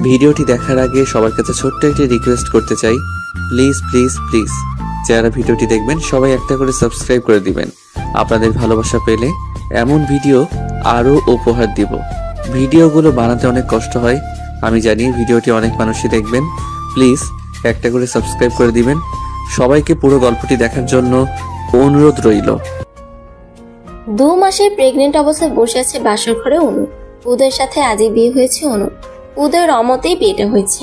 ভিডিওটি দেখার আগে সবার কাছে ছোট্ট একটি রিকোয়েস্ট করতে চাই, প্লিজ প্লিজ প্লিজ যারা ভিডিওটি দেখবেন সবাই একটা করে সাবস্ক্রাইব করে দিবেন। আপনাদের ভালোবাসা পেলে এমন ভিডিও আরও উপহার দিব। ভিডিওগুলো বানাতে অনেক কষ্ট হয়, আমি জানি। ভিডিওটি অনেক মানুষই দেখবেন, প্লিজ একটা করে সাবস্ক্রাইব করে দিবেন। সবাইকে পুরো গল্পটি দেখার জন্য অনুরোধ রইল। 2 মাসে প্রেগনেন্ট অবস্থায় বসে আছে বাসর ঘরে অনু। উদয়ের সাথে আজই বিয়ে হয়েছে অনু। উদয়ের অমতেই বিয়েটা হয়েছে।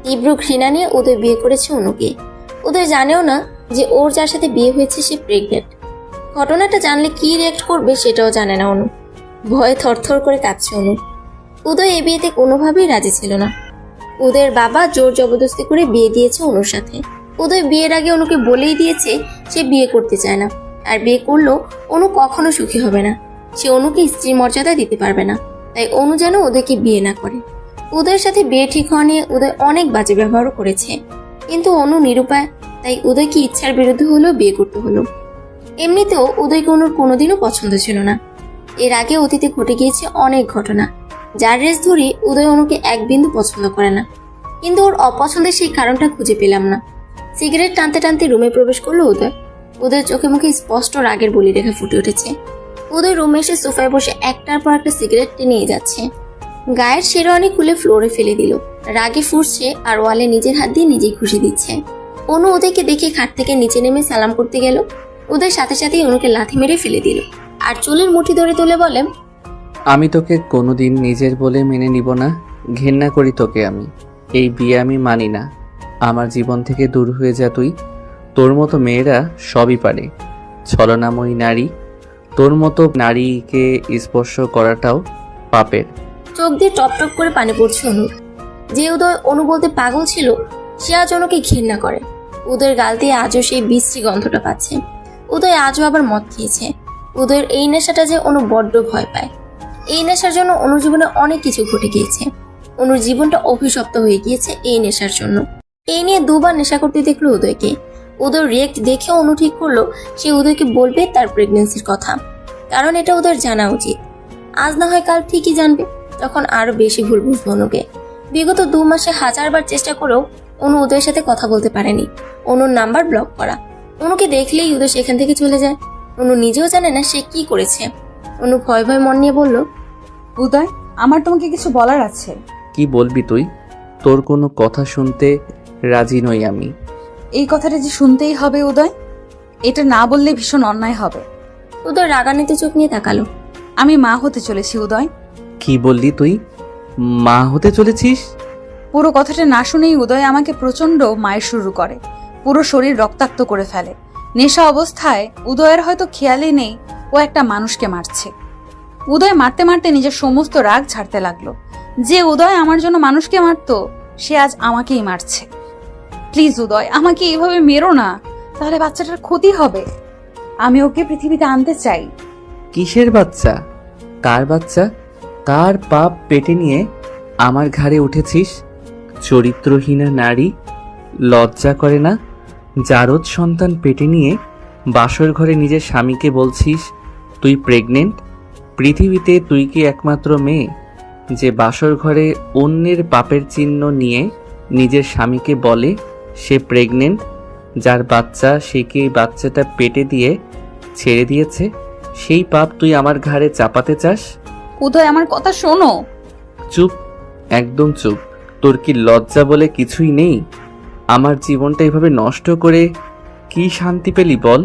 তীব্র ঘৃণা নিয়ে উদয় বিয়ে করেছে অনুকে। উদয় জানেও না যে ওর যার সাথে বিয়ে হয়েছে সে প্রেগনেন্ট। ঘটনাটা জানলে কি রিয়াক্ট করবে সেটাও জানে না অনু। ভয়ে থরথর করে কাঁপছে অনু। উদয় এই বিয়েতে কোনোভাবেই রাজি ছিল না। উদয়ের বাবা জোর জবরদস্তি করে বিয়ে দিয়েছে অনুর সাথে। উদয় বিয়ের আগে অনুকে বলেই দিয়েছে সে বিয়ে করতে চায় না, আর বিয়ে করলেও অনু কখনো সুখী হবে না। সে অনুকে স্ত্রীর মর্যাদা দিতে পারবে না, তাই অনু যেন উদয়কে বিয়ে না করে। উদয়ের সাথে বিয়ে ঠিক হওয়া নিয়ে উদয় অনেক বাজে ব্যবহারও করেছে, কিন্তু অনু নিরুপায়, তাই উদয়কে ইচ্ছার বিরুদ্ধে হলেও বিয়ে করতে হলো। এমনিতেও উদয়কে অনুর কোনোদিনও পছন্দ ছিল না। এর আগে অতীতে ঘটে গিয়েছে অনেক ঘটনা, যার রেস ধরে উদয় অনুকে এক বিন্দু পছন্দ করে না। কিন্তু ওর অপছন্দের সেই কারণটা খুঁজে পেলাম না। সিগারেট টানতে টানতে রুমে প্রবেশ করলো উদয়। উদয়ের চোখে মুখে স্পষ্ট রাগের বলি রেখা ফুটে উঠেছে। উদয় রুমে এসে সোফায় বসে একটার পর একটা সিগারেট নিয়ে যাচ্ছে। গায়ের শেরওয়ানি খুলে ফ্লোরে ফেলে দিল। রাগে ফুঁসছে আর ওয়ালে নিজের হাত দিয়ে নিজেই খুশি দিচ্ছে। অনু উদয়কে দেখে খাট থেকে নিচে নেমে সালাম করতে গেল। উদয় সাথে সাথেই অনুকে লাথি মেরে ফেলে দিল আর চুলের মুঠি ধরে তুলে বলে, আমি তোকে কোনোদিন নিজের বলে মেনে নিব না। ঘেন্না করি তোকে আমি। এই বিয়ে আমি মানি না। আমার জীবন থেকে দূর হয়ে যা তুই। তোর মতো মেয়েরা সবই পারে। ছলনাময়ী নারী, তোর মতো নারীকে স্পর্শ করাটাও পাপের। চোখ দিয়ে টপ টপ করে পানি পড়ছে অনুর। যে উদয় অনু বলতে পাগল ছিল, সে আজ অনুকে ঘৃণা করে। উদয়ের গাল দিয়ে আজও সেই বিশ্রী গন্ধটা পাচ্ছে। উদয় আজও আবার মদ খেয়েছে। উদয়ের এই নেশাটা যে অনু বড্ড ভয় পায়। এই নেশার জন্য অনুর জীবনে অনেক কিছু ঘটে গিয়েছে। অনুর জীবনটা অভিশপ্ত হয়ে গিয়েছে এই নেশার জন্য। এই নিয়ে 2 বার নেশা করতে দেখলো উদয়কে। উদয় রিয়েক্ট দেখে অনু ঠিক করলো সে উদয়কে বলবে তার প্রেগনেন্সির কথা, কারণ এটা উদয়ের জানা উচিত। আজ না হয় কাল ঠিকই জানবে, তখন আরো বেশি ভুল বুঝবে অনুকে। বিগত 2 মাসে 1000 বার চেষ্টা করেও অনু উদয়ের সাথে কথা বলতে পারেনি। অনুর নাম্বার ব্লক করা। অনুকে দেখলেই উদয় সেখান থেকে চলে যায়। অনু নিজেও জানে না সে কি করেছে। অনু ভয় ভয় মন নিয়ে বলল, উদয়, আমার তোমাকে কিছু বলার আছে। কি বলবি তুই? তোর কোনো কথা শুনতে রাজি নই আমি। এই কথাটা যে শুনতেই হবে উদয়, এটা না বললে ভীষণ অন্যায় হবে। উদয় রাগান্বিত চোখ নিয়ে তাকালো। আমি মা হতে চলেছি উদয়। কি বললি তুই? মা হতে চলেছিস? পুরো কথাটা না শুনেই উদয় আমাকে প্রচন্ড মায়ের শুরু করে। পুরো শরীর রক্তাক্ত করে ফেলে। নেশা অবস্থায় উদয়ের হয়তো খেয়ালই নেই ও একটা মানুষকে মারছে। উদয় মারতে মারতে নিজের সমস্ত রাগ ছাড়তে লাগলো। যে উদয় আমার জন্য মানুষকে মারতো, সে আজ আমাকেই মারছে। প্লিজ উদয়, আমাকে এইভাবে মেরো না, তাহলে বাচ্চাটার ক্ষতি হবে। আমি ওকে পৃথিবীতে আনতে চাই। কিসের বাচ্চা? কার বাচ্চা? কার পাপ পেটে নিয়ে আমার ঘাড়ে উঠেছিস? চরিত্রহীনা নারী, লজ্জা করে না? জারদ সন্তান পেটে নিয়ে বাসর ঘরে নিজের স্বামীকে বলছিস তুই প্রেগনেন্ট? পৃথিবীতে তুই কি একমাত্র মেয়ে যে বাসর ঘরে অন্যের পাপের চিহ্ন নিয়ে নিজের স্বামীকে বলে সে প্রেগনেন্ট? যার বাচ্চা সে কি বাচ্চাটা পেটে দিয়ে ছেড়ে দিয়েছে? সেই পাপ তুই আমার ঘাড়ে চাপাতে চাস? উদয়, আমার কথা শোনো। চুপ, একদম চুপ। তোর কি লজ্জা বলে কিছুই নেই? আমার জীবনটা এভাবে নষ্ট করে কি শান্তি পেলি বল?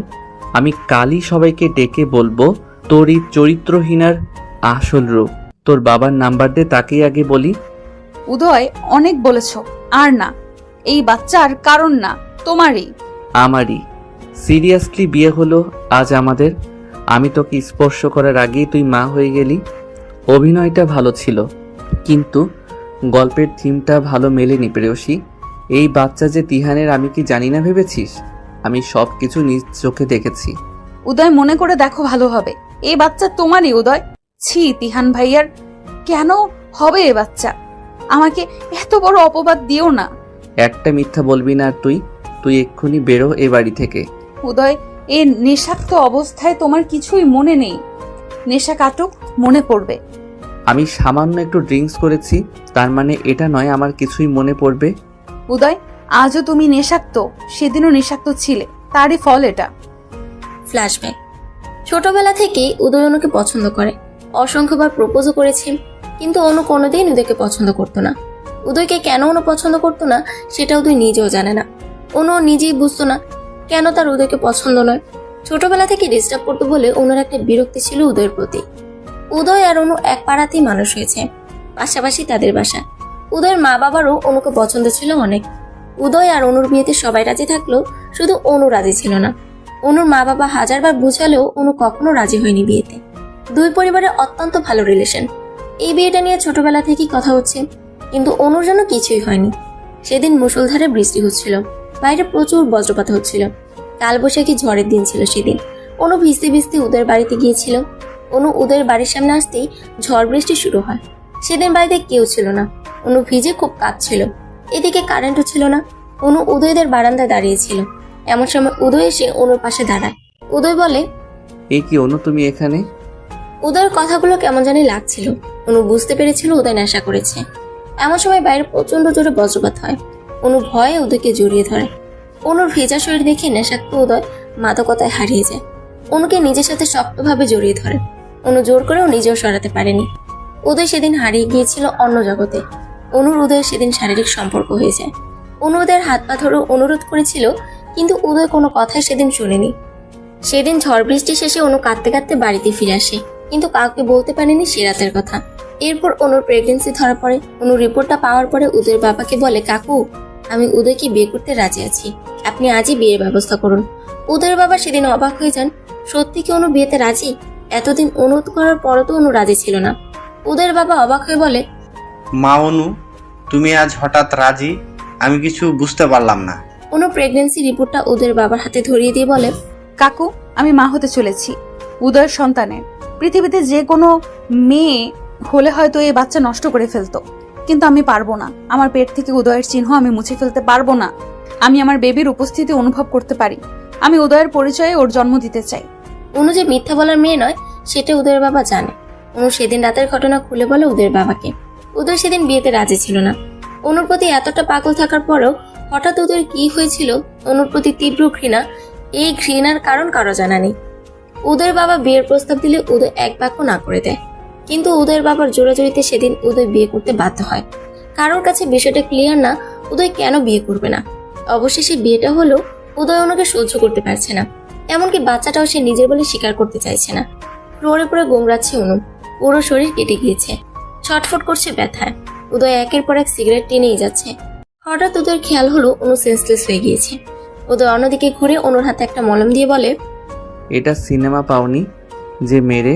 আমি কালই সবাইকে ডেকে বলবো তোর এই চরিত্রহীনার আসল রূপ। তোর বাবার নাম্বার দে, তাকেই আগে বলি। উদয়, অনেক বলেছ, আর না। এই বাচ্চার কারণ না, তোমারই। আমারই। সিরিয়াসলি বিয়ে হলো আজ আমাদের। আমি তোকে স্পর্শ করার আগেই তুই মা হয়ে গেলি। অভিনয়টা ভালো ছিল, কিন্তু গল্পের থিমটা ভালো মেলেনি প্রেয়সী। এই বাচ্চা যে তিহানের, আমি কি জানি না ভেবেছিস? আমি সব কিছু নিজ চোখে দেখেছি। উদয়, মনে করে দেখো, ভালো হবে। এই বাচ্চা তোমারই উদয়। ছি, তিহান ভাইয়ার কেন হবে এ বাচ্চা? আমাকে এত বড় অপবাদ দিও না। একটা মিথ্যা বলবি না আর তুই। তুই এক্ষুনি বেরো এ বাড়ি থেকে। উদয়, এই নেশাক্ত অবস্থায় তোমার কিছুই মনে নেই। নেশা কাটুক, মনে পড়বে। আমি সামান্য একটু ড্রিঙ্কস করেছি, তার মানে এটা নয় আমার কিছুই মনে পড়বে। উদয়, আজও তুমি নেশাক্ত, সেদিনও নেশাক্ত ছিলে, তারই ফল এটা। ফ্ল্যাশব্যাক। ছোটবেলা থেকেই উদয় অনুকে পছন্দ করে, অসংখ্যবার প্রপোজও করেছে, কিন্তু অনু কোনোদিন উদয়কে পছন্দ করতো না। উদয়কে কেন অনু পছন্দ করতো না সেটা উদয় নিজেও জানে না। অনু নিজেই বুঝতো না কেন তার উদয়কে পছন্দ নয়। ছোটবেলা থেকে ডিস্টার্ব করতো বলে অনুর একটা বিরক্তি ছিল উদয়ের প্রতি। উদয় আর অনু এক পাড়াতেই মানুষ হয়েছে, পাশাপাশি তাদের বাসা। উদয়ের মা বাবারও অনুকে পছন্দ ছিল অনেক। উদয় আর অনুর বিয়েতে সবাই রাজি থাকলেও শুধু অনু রাজি ছিল না। অনুর মা বাবা হাজারবার বুঝালেও অনু কখনো রাজি হয়নি বিয়েতে। দুই পরিবারের অত্যন্ত ভালো রিলেশন। এই বিয়েটা নিয়ে ছোটবেলা থেকেই কথা হচ্ছে, কিন্তু অনুর জন্য কিছুই হয়নি। সেদিন মুষলধারে বৃষ্টি হচ্ছিল, বাইরে প্রচুর বজ্রপাত হচ্ছিল। কালবৈশাখী ঝড়ের দিন ছিল সেদিন। অনু ভিজতে ভিজতে উদয়ের বাড়িতে গিয়েছিল। অনু উদয়ের বাড়ির সামনে আসতেই ঝড় বৃষ্টি শুরু হয়। সেদিন বাড়িতে কেউ ছিল না। অনু ভিজে খুব কাঁদছিল। এদিকে কারেন্টও ছিল না। অনু উদয়দের বারান্দায় দাঁড়িয়েছিল। এমন সময় উদয় এসে অনুর পাশে দাঁড়ায়। উদয় বলে, এই কি অনু, তুমি এখানে? উদয়ের কথাগুলো কেমন জানি লাগছিল। অনু বুঝতে পেরেছিল উদয় নেশা করেছে। এমন সময় বাইরে প্রচন্ড জোরে বজ্রপাত হয়। অনু ভয়ে উদয়কে জড়িয়ে ধরে। অনুর ভেজা শরীর দেখে নেশাক্ত উদয় মাদকতায় হারিয়ে যায়। অনুকে নিজের সাথে শক্তভাবে জড়িয়ে ধরে। অনু জোর করেও নিজেও সরাতে পারেনি। উদয় সেদিন হারিয়ে গিয়েছিল অন্য জগতে। অনুর উদয়ের সেদিন শারীরিক সম্পর্ক হয়ে যায়। অনু উদয়ের হাত পা ধরে অনুরোধ করেছিল, কিন্তু উদয় কোনো কথাই সেদিন শুনেনি। সেদিন ঝড় বৃষ্টি শেষে অনু কাঁদতে কাঁদতে বাড়িতে ফিরে আসে, কিন্তু কাউকে বলতে পারেনি সে রাতের কথা। এরপর অনুর প্রেগনেন্সি ধরা পড়ে। অনুর রিপোর্টটা পাওয়ার পরে উদয়ের বাবাকে বলে, কাকু, আমি উদয়কে বিয়ে করতে রাজি আছি, আপনি আজই বিয়ের ব্যবস্থা করুন। উদয়ের বাবা সেদিন অবাক হয়ে যান। সত্যি কি অনু বিয়েতে রাজি? এতদিন অনুরোধ করার পরও তো অনু রাজি ছিল না। উদয়ের বাবা অবাক হয়ে বলে, মা অনু, তুমি আজ হঠাৎ রাজি? আমি কিছু বুঝতে পারলাম না। অনু প্রেগনেন্সি রিপোর্টটা উদয়ের বাবার হাতে ধরিয়ে দিয়ে বলে, কাকু, আমি মা হতে চলেছি উদয়ের সন্তানের। পৃথিবীতে যে কোনো মেয়ে হলে হয়তো এই বাচ্চা নষ্ট করে ফেলতো, কিন্তু আমি পারবো না। আমার পেট থেকে উদয়ের চিহ্ন আমি মুছে ফেলতে পারবো না। আমি আমার বেবির উপস্থিতি অনুভব করতে পারি। আমি উদয়ের পরিচয়ে ওর জন্ম দিতে চাই। অনু যে মিথ্যা বলার মেয়ে নয় সেটা উদয়ের বাবা জানে। অনু সেদিন রাতের ঘটনা খুলে বলে উদয়ের বাবাকে। উদয় সেদিন বিয়েতে রাজি ছিল না। অনুর প্রতি এতটা পাগল থাকার পরেও হঠাৎ উদয়ের কি হয়েছিল, অনুর প্রতি তীব্র ঘৃণা। এই ঘৃণার কারণ কারো জানা নেই। উদয়ের বাবা বিয়ের প্রস্তাব দিলে উদয় এক বাক্য না করে দেয়, কিন্তু উদয়ের বাবার জোরাজোরিতে সেদিন উদয় বিয়ে করতে বাধ্য হয়। কারোর কাছে বিষয়টা ক্লিয়ার না উদয় কেন বিয়ে করবে না। অবশেষে বিয়েটা হলেও উদয় অনুকে সহ্য করতে পারছে না। এমনকি বাচ্চাটাও সে নিজের বলে স্বীকার করতে চাইছে না। ফ্লোরে পড়ে গোংরাচ্ছে অনু, পুরো শরীর কেটে গিয়েছে, ছটফট করছে ব্যথায়। উদয় একের পর এক সিগারেট টেনেই যাচ্ছে। হঠাৎ উদয়ের খেয়াল হলো অনু সেন্সলেস হয়ে গিয়েছে। উদয় অন্যদিকে ঘুরে অনুর হাতে একটা মলম দিয়ে বলে, এটা সিনেমা পাওনি যে মেরে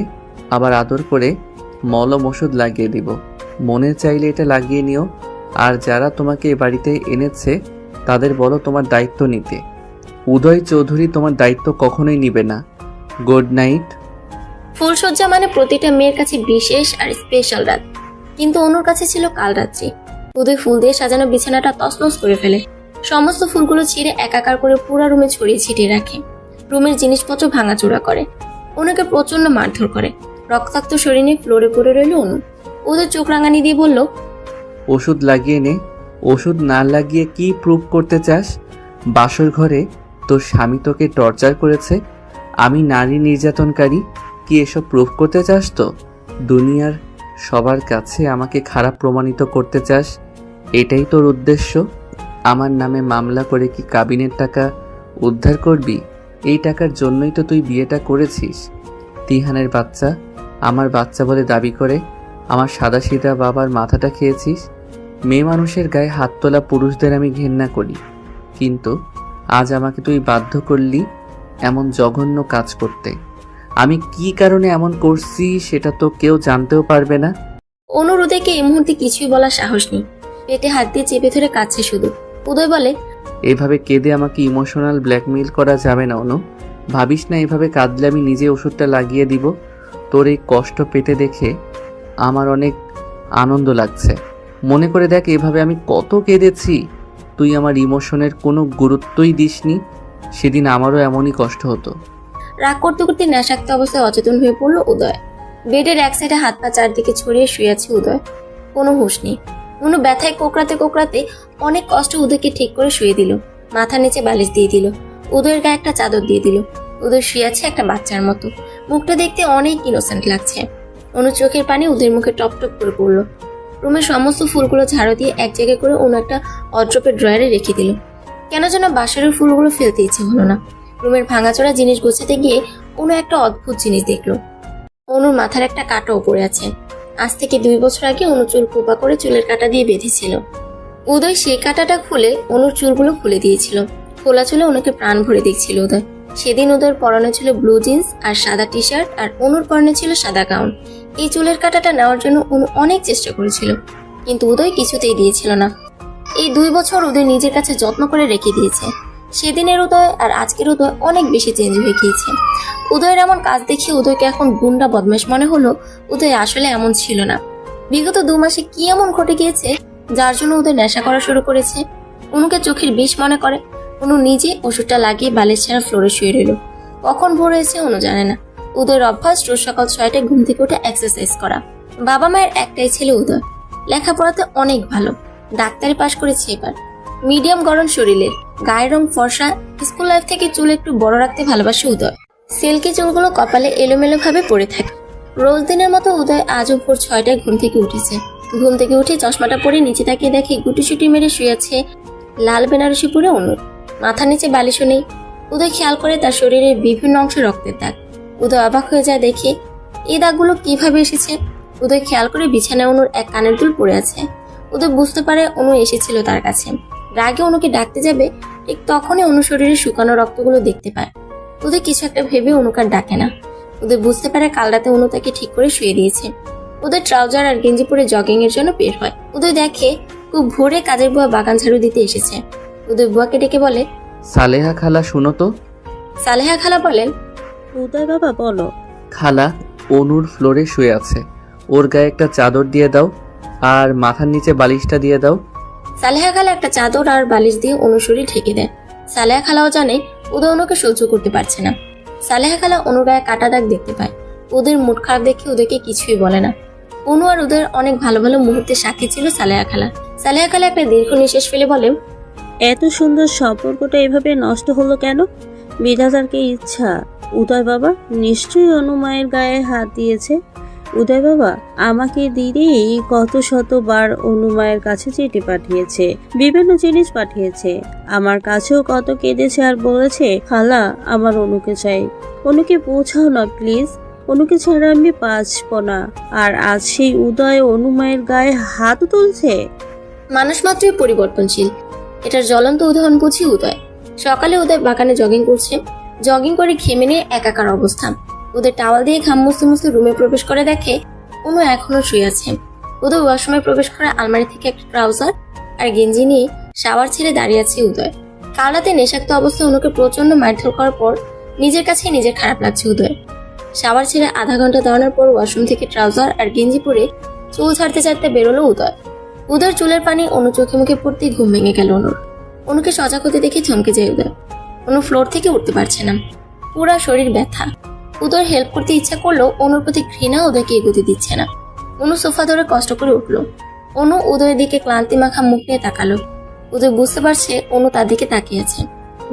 আবার আদর করে মলম ওষুধ লাগিয়ে দিব? মনে চাইলে এটা লাগিয়ে নিও। আর যারা তোমাকে এ বাড়িতে এনেছে তাদের বলো তোমার দায়িত্ব নিতে। উদয় চৌধুরী তোমার দায়িত্ব কখনোই নিবে না। Good night. ফুলসজ্জা মানে প্রতিটা মেয়ের কাছে বিশেষ আর স্পেশাল রাত, কিন্তু অনুর কাছে ছিল কাল রাত্রি। উদয় ফুল দিয়ে সাজানো বিছানাটা তছনছ করে ফেলে। সমস্ত ফুলগুলো ছিঁড়ে একাকার করে পুরো রুমে ছড়িয়ে ছিটিয়ে রাখে। রুমের জিনিসপত্র ভাঙাচোরা করে। অনুকে প্রচন্ড মারধর করে। রক্তাক্ত শরীর নিয়ে ফ্লোরে পড়ে রইল অনু। উদয় চোখ রাঙানি দিয়ে বলল, ওষুধ লাগিয়ে নে। ওষুধ না লাগিয়ে কি প্রুভ করতে চাস? বাসর ঘরে তোর স্বামী তোকে টর্চার করেছে, আমি নারী নির্যাতনকারী, কি এসব প্রুভ করতে চাস? তো দুনিয়ার সবার কাছে আমাকে খারাপ প্রমাণিত করতে চাস? এটাই তোর উদ্দেশ্য? আমার নামে মামলা করে কি কাবিনের টাকা উদ্ধার করবি? এই টাকার জন্যই তো তুই বিয়েটা করেছিস। তিহানের বাচ্চা আমার বাচ্চা বলে দাবি করে আমার সাদাসিধা বাবার মাথাটা খেয়েছিস। মেয়ে মানুষের গায়ে হাত তোলা পুরুষদের আমি ঘেন্না করি, কিন্তু আজ আমাকে তুই বাধ্য করলি এমন জঘন্য কাজ করতে। আমি কি কারণে এমন করছি সেটা তো কেউ জানতেও পারবে না। অনুর উদয়কে এই মুহূর্তে কিছুই বলার সাহস নেই। পেটে হাত দিয়ে চেপে ধরে কাঁদছে শুধু। উদয় বলে, এভাবে কেঁদে আমাকে ইমোশনাল ব্ল্যাকমেইল করা যাবে না অনু। ভাবিস না এভাবে কাঁদলে আমি নিজে ওষুধটা লাগিয়ে দিব। তোর এই কষ্ট পেতে দেখে আমার অনেক আনন্দ লাগছে। মনে করে দেখ এভাবে আমি কত কেঁদেছি। তুই আমার ইমোশনের কোনো গুরুত্বই দিসনি। সেদিন আমারও এমনই কষ্ট হতো। রাগ করতে করতে নেশাক্ত অবস্থায় অচেতন হয়ে পড়ল উদয়। বেডের এক সাইডে হাত পা চারদিকে ছড়িয়ে শুয়ে আছে উদয়। কোনো হুঁশ নেই। অনু ব্যথায় কোকড়াতে কোকড়াতে অনেক কষ্ট উদয়কে ঠিক করে শুয়ে দিল। মাথার নিচে বালিশ দিয়ে দিল, উদয়ের গায়ে একটা চাদর দিয়ে দিল। উদয় শুয়ে আছে একটা বাচ্চার মতো, মুখটা দেখতে অনেক ইনোসেন্ট লাগছে। অনু চোখের পানি উদয়ের মুখে টপ টপ করে পড়লো। রুমের সমস্ত ফুলগুলো ঝাড়ু দিয়ে এক জায়গায় করে অনু একটা অড্রপের ড্রয়ারে রেখে দিল। কেন যেন বাসরের ফুলগুলো ফেলতে ইচ্ছে হলো না। রুমের ভাঙাচোরা জিনিস গোছাতে গিয়ে অনু একটা অদ্ভুত জিনিস দেখলো। অনুর মাথার একটা কাঁটাও পড়ে আছে। আজ থেকে 2 বছর আগে অনু চুল কোপা করে চুলের কাঁটা দিয়ে বেঁধেছিল। উদয় সেই কাঁটাটা খুলে অনুর চুলগুলো খুলে দিয়েছিল। খোলা চুলে অনুকে প্রাণ ভরে দেখছিল উদয়। সেদিন উদয়ের পরনে ছিল ব্লু জিন্স আর সাদা টি শার্ট, আর অনুর পরনে ছিল সাদা গাউন। এই চুলের কাঁটাটা নেওয়ার জন্য অনু অনেক চেষ্টা করেছিল, কিন্তু উদয় কিছুতেই দিয়েছিল না। এই 2 বছর উদয় নিজের কাছে যত্ন করে রেখে দিয়েছে। সেদিনের উদয় আর আজকের উদয় অনেক বেশি চেঞ্জ হয়ে গিয়েছে। উদয়ের এমন কাজ দেখে উদয়কে এখন গুন্ডা বদমাশ মনে হলো। উদয় আসলে এমন ছিল না। বিগত 2 মাসে কি এমন ঘটে গিয়েছে যার জন্য উদয় নেশা করা শুরু করেছে? অনুকে চোখের বিষ মনে করে। অনু নিজে ওষুধটা লাগিয়ে বালিশ ছাড়া ফ্লোরে শুয়ে রইল। কখন ভোর হয়েছে অনু জানে না। উদয়ের অভ্যাস রোজ সকাল 6টায় ঘুম থেকে উঠে এক্সারসাইজ করা। বাবা মায়ের একটাই ছেলে উদয়, লেখাপড়াতে অনেক ভালো, ডাক্তারি পাশ করেছে এবার। মিডিয়াম গড়ন শরীরের, গায়ের রং ফর্সা। স্কুল লাইফ থেকে চুল একটু বড় রাখতে ভালোবাসে উদয়। সিল্কি চুলগুলো কপালে এলোমেলো ভাবে পড়ে থাকে। রোজ দিনের মতো উদয় আজও ভোর 6টায় ঘুম থেকে উঠেছে। ঘুম থেকে উঠে চশমাটা পরে নিচে তাকিয়ে দেখে গুটিসুটি মেরে শুয়ে আছে লাল বেনারসি পরে অনু। মাথার নিচে বালিশও নেই। উদয় খেয়াল করে তার শরীরের বিভিন্ন অংশে রক্তের দাগ। উদয় অবাক হয়ে যায় দেখে এই দাগগুলো কিভাবে এসেছে। উদয় খেয়াল করে বিছানায় অনুর এক কানের দুল পড়ে আছে। উদয় বুঝতে পারে অনু এসেছিল তার কাছে। রাগে অনুকে ডাকতে যাবে, ঠিক তখনই অনু শরীরে শুকানো রক্তগুলো দেখতে পায়। উদয় কিছু একটা ভেবে অনুকে আর ডাকে না। উদয় বুঝতে পারে কাল রাতে অনু তাকে ঠিক করে শুয়ে দিয়েছে। উদয় ট্রাউজার আর গেঞ্জি পরে জগিং এর জন্য বের হয়। উদয় দেখে খুব ভোরে কাজের বুয়া বাগান ঝাড়ু দিতে এসেছে। উদয় বুয়াকে ডেকে বলে, সালেহা খালা শুনো তো। সালেহা খালা বলেন, উদয় বাবা বলো। খালা, অনুর ফ্লোরে শুয়ে আছে, ওর গায়ে একটা চাদর দিয়ে দাও আর মাথার নিচে বালিশটা দিয়ে দাও। সালেহা খালা একটা চাদর আর বালিশ দিয়ে অনুর শরীর ঢেকে দেয়। সালেহা খালাও জানে উদয় অনুকে সহ্য করতে পারছে না। সালেহা খালা অনুর গায়ে কাটা দাগ দেখতে পায়। উদয়ের মুড খারাপ দেখে উদয়কে কিছুই বলে না। অনু আর উদয়ের অনেক ভালো ভালো মুহূর্তের সাক্ষী ছিল সালেহা খালা। সালেহা খালা একটা দীর্ঘ নিঃশ্বাস ফেলে বলে, এত সুন্দর সম্পর্কটা এভাবে নষ্ট হলো কেন? বিধাতার কি ইচ্ছা? উদয় বাবা নিশ্চয়ই অনুমায়ের গায়ে হাত দিয়েছে। উদয় বাবা আমাকে দিদি কত শতবার অনুমায়ের কাছে চিঠি পাঠিয়েছে, বিভিন্ন জিনিস পাঠিয়েছে, আমার কাছেও কত কেঁদেছে আর বলেছে খালা আমার অনুকে চাই। অনুকে বোঝাও না প্লিজ, অনুকে ছাড়া আমি বাঁচব না। আর আজ সেই উদয় অনুমায়ের গায়ে হাত তুলছে। মানুষ মাত্রই পরিবর্তনশীল, এটার জ্বলন্ত উদাহরণ বুঝি উদয়। সকালে উদয় বাগানে জগিং করছে। জগিং করে ঘেমে নিয়ে একাকার অবস্থা। উদয় টাওয়াল দিয়ে ঘাম মুছতে মুছতে রুমে প্রবেশ করে দেখে অনু এখনো শুয়ে আছে। উদয় ওয়াশরুমে প্রবেশ করে আলমারি থেকে একটা ট্রাউজার আর গেঞ্জি নিয়ে শাওয়ার ছেড়ে দাঁড়িয়ে আছে উদয়। কাল রাতে নেশাক্ত অবস্থায় অনুকে প্রচন্ড মারধর করার পর নিজের কাছে নিজের খারাপ লাগছে উদয়। শাওয়ার ছেড়ে আধা ঘন্টা দাঁড়ানোর পর ওয়াশরুম থেকে ট্রাউজার আর গেঞ্জি পরে চুল ছাড়তে ছাড়তে বেরোলো উদয়। উদয়ের চুলের পানি অনু চোখে মুখে পড়তেই ঘুম ভেঙে গেল অনুর। অনুকে সজাগ হতে দেখে থমকে যায় উদয়। অনু ফ্লোর থেকে উঠতে পারছে না, পুরা শরীর ব্যথা। উদয়ের হেল্প করতে ইচ্ছা করলেও অনুর প্রতি ঘৃণা উদয়কে এগোতে দিচ্ছে না। অনু সোফা ধরে কষ্ট করে উঠলো। অনু উদয়ের দিকে ক্লান্তি মাখা মুখ নিয়ে তাকালো। উদয় বুঝতে পারছে অনু তার দিকে তাকিয়ে আছে।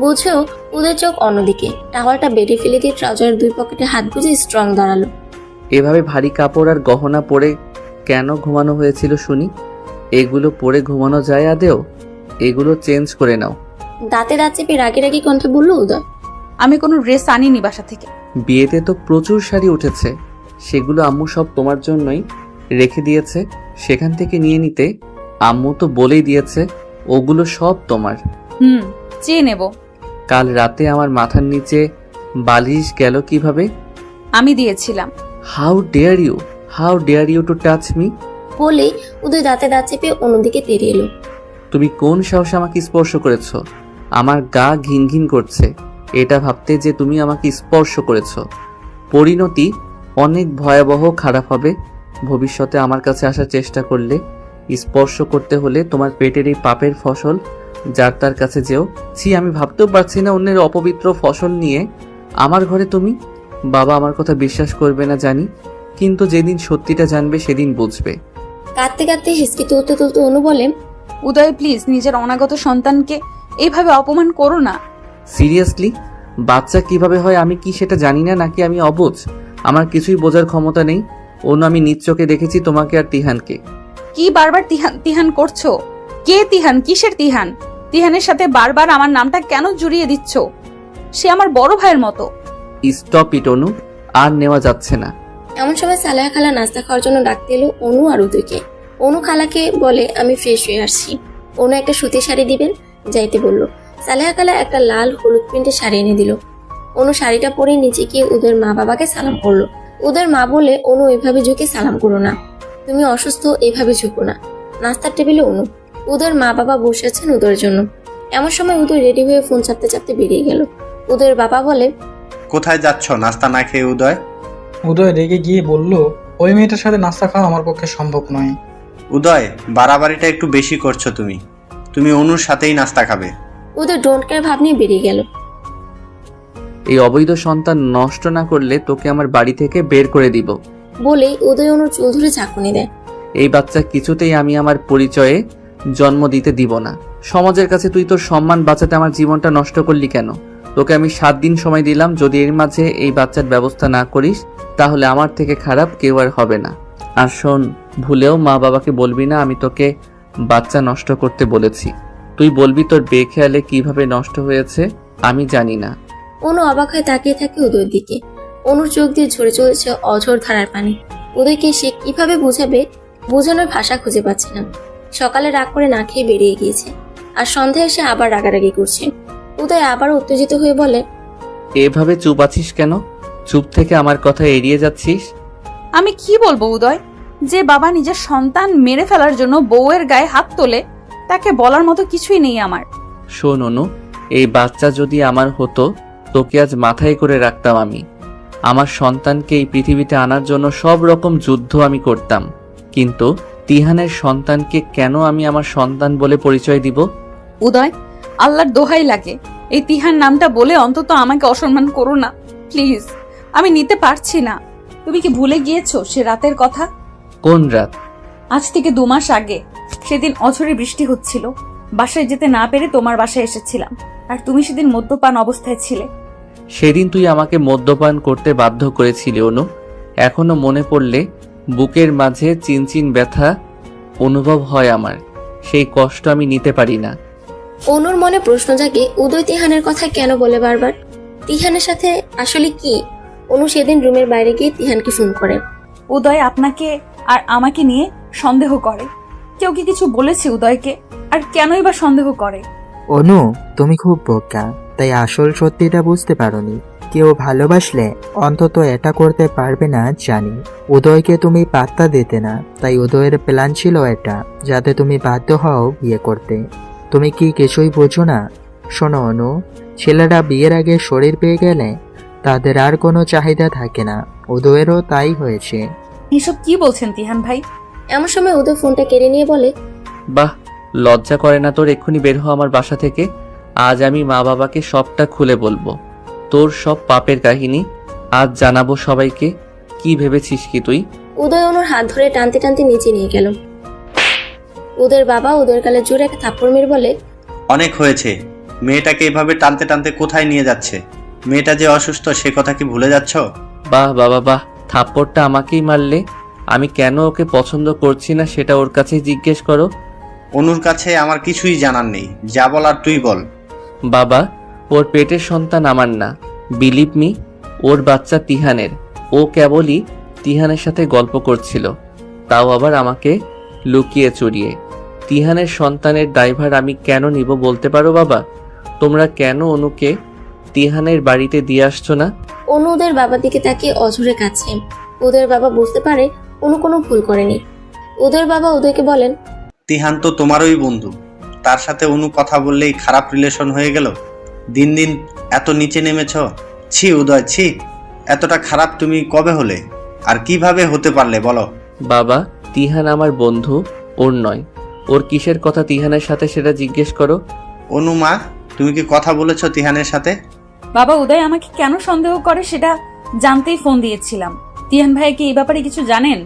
বুঝেও উদয়ের চোখ অন্যদিকে। টাওয়ালটা বেডে ফেলে দিয়ে ট্রাউজারের 2 পকেটে হাত গুজে স্ট্রং দাঁড়ালো। এভাবে ভারী কাপড় আর গহনা পরে কেন ঘুমানো হয়েছিল শুনি? এগুলো পরে ঘুমানো যায় আদেও? এগুলো চেঞ্জ করে নাও। দাঁতে দাঁত চেপে রাগে রাগে কণ্ঠে বলল উদয়। আমি কোনো ড্রেস আনিনি বাসা থেকে। বিয়েতে তো প্রচুর শাড়ি উঠেছে, সেগুলো আম্মু সব তোমার জন্যই রেখে দিয়েছে। সেখান থেকে নিয়ে নিতে। আম্মু তো বলেই দিয়েছে ওগুলো সব তোমার। চেয়ে নেব। কাল রাতে আমার মাথার নিচে বালিশ গেল কিভাবে? আমি দিয়েছিলাম। How dare you to touch me? বলেই উদয় দাঁতে দাঁত চেপে অন্যদিকে তেড়ে এলো। তুমি কোন সাহসে আমাকে স্পর্শ করেছো? আমার গা ঘিন ঘিন করছে এটা ভাবতে যে তুমি আমাকে স্পর্শ করেছো। পরিণতি অনেক ভয়াবহ খারাপ হবে ভবিষ্যতে। আমার কাছে আসার চেষ্টা করলে, স্পর্শ করতে হলে তোমার পেটের এই পাপের ফসল যার তার কাছে যেও। ছি, আমি ভাবতেও পারছি না অন্যের অপবিত্র ফসল নিয়ে আমার ঘরে তুমি। বাবা আমার কথা বিশ্বাস করবে না জানি, কিন্তু যেদিন সত্যিটা জানবে সেদিন বুঝবে। কাঁদতে কাঁদতে হিসকি তুলতে তুলতে অনু বলে, উদয় প্লিজ নিজের অনাগত সন্তানকে এইভাবে অপমান করো না। সিরিয়াসলি? বাচ্চা কিভাবে হয় আমি কি সেটা জানি না নাকি আমি অবুঝ? আমার কিছুই বোঝার ক্ষমতা নেই। অনু, আমি নিজ চোখে দেখেছি তোমাকে আর তিহানকে। কি বারবার তিহান তিহান করছো? কে তিহান? কিসের তিহান? তিহানের সাথে বারবার আমার নামটা কেন জড়িয়ে দিচ্ছ? সে আমার বড় ভাইয়ের মতো। স্টপ ইট অনু, আর নেওয়া যাচ্ছে না। এমন সময় সালেহা খালা নাস্তা খাওয়ার জন্য ডাকতে এলো অনু আর উদয়কে। অনু খালাকে বলে, আমি ফ্রেশ হয়ে আসছি। অনু একটা সুতির শাড়ি দিবেন, যাইতে বলল। সালেহা খালা একটা লাল হলুদ প্রিন্টের শাড়ি এনে দিল। অনু শাড়িটা পরে নিচে গিয়ে উদয়ের মা বাবাকে সালাম করলো। উদয়ের মা বলে, অনু এভাবে ঝুঁকে সালাম করো না, তুমি অসুস্থ, এভাবে ঝুঁকো না। নাস্তার টেবিলে অনু, উদয়ের মা বাবা বসে আছেন উদয়ের জন্য। এমন সময় উদয় রেডি হয়ে ফোন চাপতে চাপতে বেরিয়ে গেল। উদয়ের বাবা বলে, কোথায় যাচ্ছ নাস্তা না খেয়ে উদয়? উদয় রেগে গিয়ে বলল, ওই মেয়েটার সাথে নাস্তা খাওয়া আমার পক্ষে সম্ভব নয়। উদয়, বাড়াবাড়িটা একটু বেশি করছো তুমি। তুমি অনুর সাথেই নাস্তা খাবে। উদয় ডোন্ট কেয়ার ভাব নিয়ে বেরিয়ে গেল। এই অবৈধ সন্তান নষ্ট না করলে তোকে আমার বাড়ি থেকে বের করে দিব। বলেই উদয় অনুর চুল ধরে চাকুনি দেয়। এই বাচ্চা কিছুতেই আমি আমার পরিচয়ে জন্ম দিতে দিব না। সমাজের কাছে তুই তোর সম্মান বাঁচাতে আমার জীবনটা নষ্ট করলি কেন? তোকে আমি 7 দিন সময় দিলাম, যদি এর মাঝে এই বাচ্চার ব্যবস্থা না করিস তাহলে আমার থেকে খারাপ কেউ আর হবে না। আর শোন, ভুলেও মা বাবাকে বলবি না আমি তোকে বাচ্চা নষ্ট করতে বলেছি। তুই বলবি তোর বেখেয়ালে কিভাবে নষ্ট হয়েছে আমি জানি না। অনু অবাক হয়ে তাকিয়ে থাকে উদয়ের দিকে। অনুর চোখ দিয়ে ঝরে চলেছে অঝোর ধারার পানি। উদয়কে সে কিভাবে বোঝাবে, বোঝানোর ভাষা খুঁজে পাচ্ছে না। সকালে রাগ করে না খেয়ে বেরিয়ে গিয়েছে, আর সন্ধ্যায় এসে আবার রাগারাগি করছে। উদয় আবার উত্তেজিত হয়ে বলে, এভাবে চুপ আছিস কেন? চুপ থেকে আমার কথা এড়িয়ে যাচ্ছিস? আমি কি বলবো উদয়? যে বাবা নিজের সন্তান মেরে ফেলার জন্য বউয়ের গায়ে হাত তোলে, তাকে বলার মতো কিছুই নেই আমার। শোন অনু, এই বাচ্চা যদি আমার হতো তোকে আজ মাথায় করে রাখতাম আমি। আমার সন্তানকে এই পৃথিবীতে আনার জন্য সব রকম যুদ্ধ আমি করতাম, কিন্তু তিহানের সন্তানকে কেন আমি আমার সন্তান বলে পরিচয় দিব? উদয়, আল্লাহর দোহাই লাগে, এই তিহান নামটা বলে অন্তত আমাকে অসম্মান করো না প্লিজ। আমি নিতে পারছি না। তুমি কি ভুলে গিয়েছো সে রাতের কথা? কোন রাত? আজ থেকে 2 মাস আগে। সেদিন অঝরে বৃষ্টি হচ্ছিল, বাসায় যেতে না পেরে তোমার বাসায় এসেছিলাম, আর তুমি সেদিন মদ্যপান অবস্থায় ছিলে। সেদিন তুই আমাকে মদ্যপান করতে বাধ্য করেছিলি অনু। এখনো মনে পড়লে বুকের মাঝে চিনচিন ব্যথা অনুভব হয় আমার। সেই কষ্ট আমি নিতে পারি না। অনুর মনে প্রশ্ন জাগে, উদয় তিহানের কথা কেন বলে বারবার? তিহানের সাথে আসলে কি? অনু সেদিন রুমের বাইরে গিয়ে তিহানকে ফোন করে। উদয় আপনাকে আর আমাকে নিয়ে সন্দেহ করে। কেউ কি কিছু বলেছে উদয়কে? আর কেনই বা সন্দেহ করে? অনু, তুমি খুব বোকা, তাই আসল সত্যিটা বুঝতে পারোনি। কেউ ভালোবাসলে অন্তত এটা করতে পারবে না জানি। উদয়কে তুমি পাত্তা দিতে না, তাই উদয়ের প্ল্যান ছিল এটা, যাতে তুমি বাধ্য হও বিয়ে করতে। তুমি কি কিছুই বোঝো না? শোনো অনু, ছেলেরা বিয়ের আগে শরীর পেয়ে গেলে তাদের আর কোনো চাহিদা থাকে না। উদয়েরও তাই হয়েছে। এসব কি বলছেন তিহান ভাই? এমন সময় উদয় ফোনটা কেড়ে নিয়ে বলে, বাহ, লজ্জা করে না তোর? এক্ষুনি বের হ আমার বাসা থেকে। আজ আমি মা বাবাকে সবটা খুলে বলবো, তোর সব পাপের কাহিনী আজ জানাবো সবাইকে। কি ভেবেছিস কি তুই? উদয় অনুর হাত ধরে টানতে টানতে নিচে নিয়ে গেল। উদয়ের বাবা উদয়ের গালে জোরে একটা থাপ্পড় মেরে বলে, অনেক হয়েছে। মেয়েটাকে এভাবে টানতে টানতে কোথায় নিয়ে যাচ্ছে? মেয়েটা যে অসুস্থ সে কথা কি ভুলে যাচ্ছ? বাহ বাবা বাহ, থাপ্পড়টা আমাকেই মারলে। আমি কেন ওকে পছন্দ করছি না সেটা ওর কাছেই জিজ্ঞেস করো। অনুর কাছে আমার কিছুই জানার নেই, যা বলার তুই বল। বাবা, ওর পেটের সন্তান আমার না, বিলিভ মি, ওর বাচ্চা তিহানের। ও কেবলই তিহানের সাথে গল্প করছিল, তাও আবার আমাকে লুকিয়ে চুরিয়ে। তিহানের সন্তানের দায়ভার আমি কেন নিব বলতে পারো বাবা? তোমরা কেন অনুকে তিহানের বাড়িতে দিয়ে আসছো না? অনু ওদের বাবার দিকে তাকিয়ে অঝরে কাছে। উদয়ের বাবা বুঝতে পারে অনু কোনো ভুল করেনি। উদয়ের বাবা উদয়কে বলেন, তিহান তো তোমারই বন্ধু, তার সাথে অনু কথা বললেই খারাপ রিলেশন হয়ে গেল। দিন দিন এত নিচে নেমেছ। ছি উদয়, ছি। এতটা খারাপ তুমি কবে হলে, আর কিভাবে হতে পারলে বলো? বাবা, তিহান আমার বন্ধু, ওর নয়। ওর কিসের কথা তিহানের সাথে সেটা জিজ্ঞেস করো। অনু মা, তুমি কি কথা বলেছ তিহানের সাথে? বাবা, উদয় আমাকে কেন সন্দেহ করে সেটা জানতেই ফোন দিয়েছিলাম। তিহান ভাই কি এই ব্যাপারে কিছু জানেন?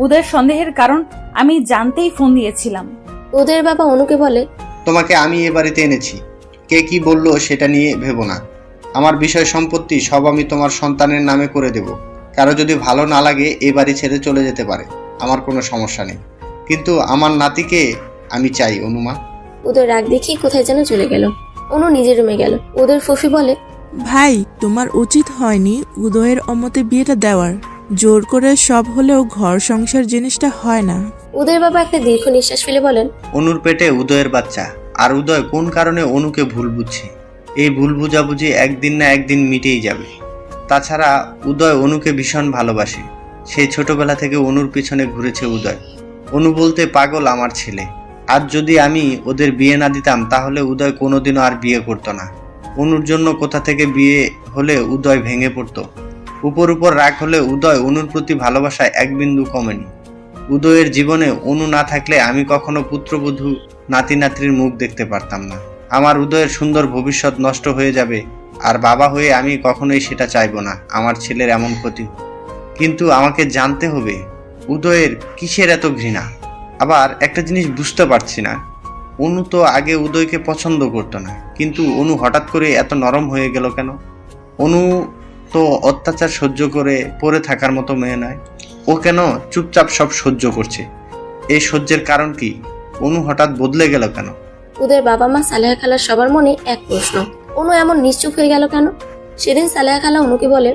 উদয়ের সন্দেহের কারণ আমি জানতেই ফোন দিয়েছিলাম। উদয়ের বাবা অনুকে বলে, তোমাকে আমি এ বাড়িতে এনেছি, কে কি বললো সেটা নিয়ে ভেবো না। আমার বিষয় সম্পত্তি সব আমি তোমার সন্তানের নামে করে দেব। কারো যদি ভালো না লাগে এ বাড়ি ছেড়ে চলে যেতে পারে, আমার কোনো সমস্যা নেই, কিন্তু আমার নাতিকে আমি চাই। অনুমা। উদয় রাগ দেখিয়ে কোথায় যেন চলে গেল। অনু নিজের রুমে গেল। উদয়ের ফুফি বলে, ভাই, তোমার উচিত হয়নি উদয়ের অমতে বিয়েটা দেওয়ার। জোর করে সব হলেও ঘর সংসার জিনিসটা হয় না। উদয়ের বাবা একটা দীর্ঘ নিঃশ্বাস ফেলে বলেন, অনুর পেটে উদয়ের বাচ্চা, আর উদয় কোন কারণে অনুকে ভুল বুঝছে। এই ভুল বুঝাবুঝি একদিন না একদিন মিটেই যাবে। তাছাড়া উদয় অনুকে ভীষণ ভালোবাসে। সেই ছোটবেলা থেকে অনুর পিছনে ঘুরেছে উদয়। অনু বলতে পাগল আমার ছেলে। আজ যদি আমি ওদের বিয়ে না দিতাম তাহলে উদয় কোনোদিনও আর বিয়ে করতো না। অনুর জন্য কোথা থেকে বিয়ে হলে উদয় ভেঙে পড়তো। উপর উপর রাগ হলে উদয় অনুর প্রতি ভালোবাসায় এক বিন্দু কমেনি। উদয়ের জীবনে অনু না থাকলে আমি কখনো পুত্রবধূ নাতি নাতনির মুখ দেখতে পারতাম না। আমার উদয়ের সুন্দর ভবিষ্যৎ নষ্ট হয়ে যাবে, আর বাবা হয়ে আমি কখনোই সেটা চাইবো না আমার ছেলের এমন ক্ষতি হোক। কিন্তু আমাকে জানতে হবে উদয়ের কিসের এত ঘৃণা। আবার একটা জিনিস বুঝতে পারছি না, অনু তো আগে উদয়কে পছন্দ করতো না, কিন্তু অনু হঠাৎ করে এত নরম হয়ে গেল কেন? অনু তো অত্যাচার সহ্য করে পড়ে থাকার মতো মেয়ে নয়। ও কেন চুপচাপ সব সহ্য করছে? এই সহ্যের কারণ কি? অনু হঠাৎ বদলে গেল কেন? উদয়ের বাবা মা সালেহা খালার সবার মনে এক প্রশ্ন, অনু এমন নিশ্চুপ হয়ে গেল কেন? সেদিন সালেহা খালা অনুকে বলে,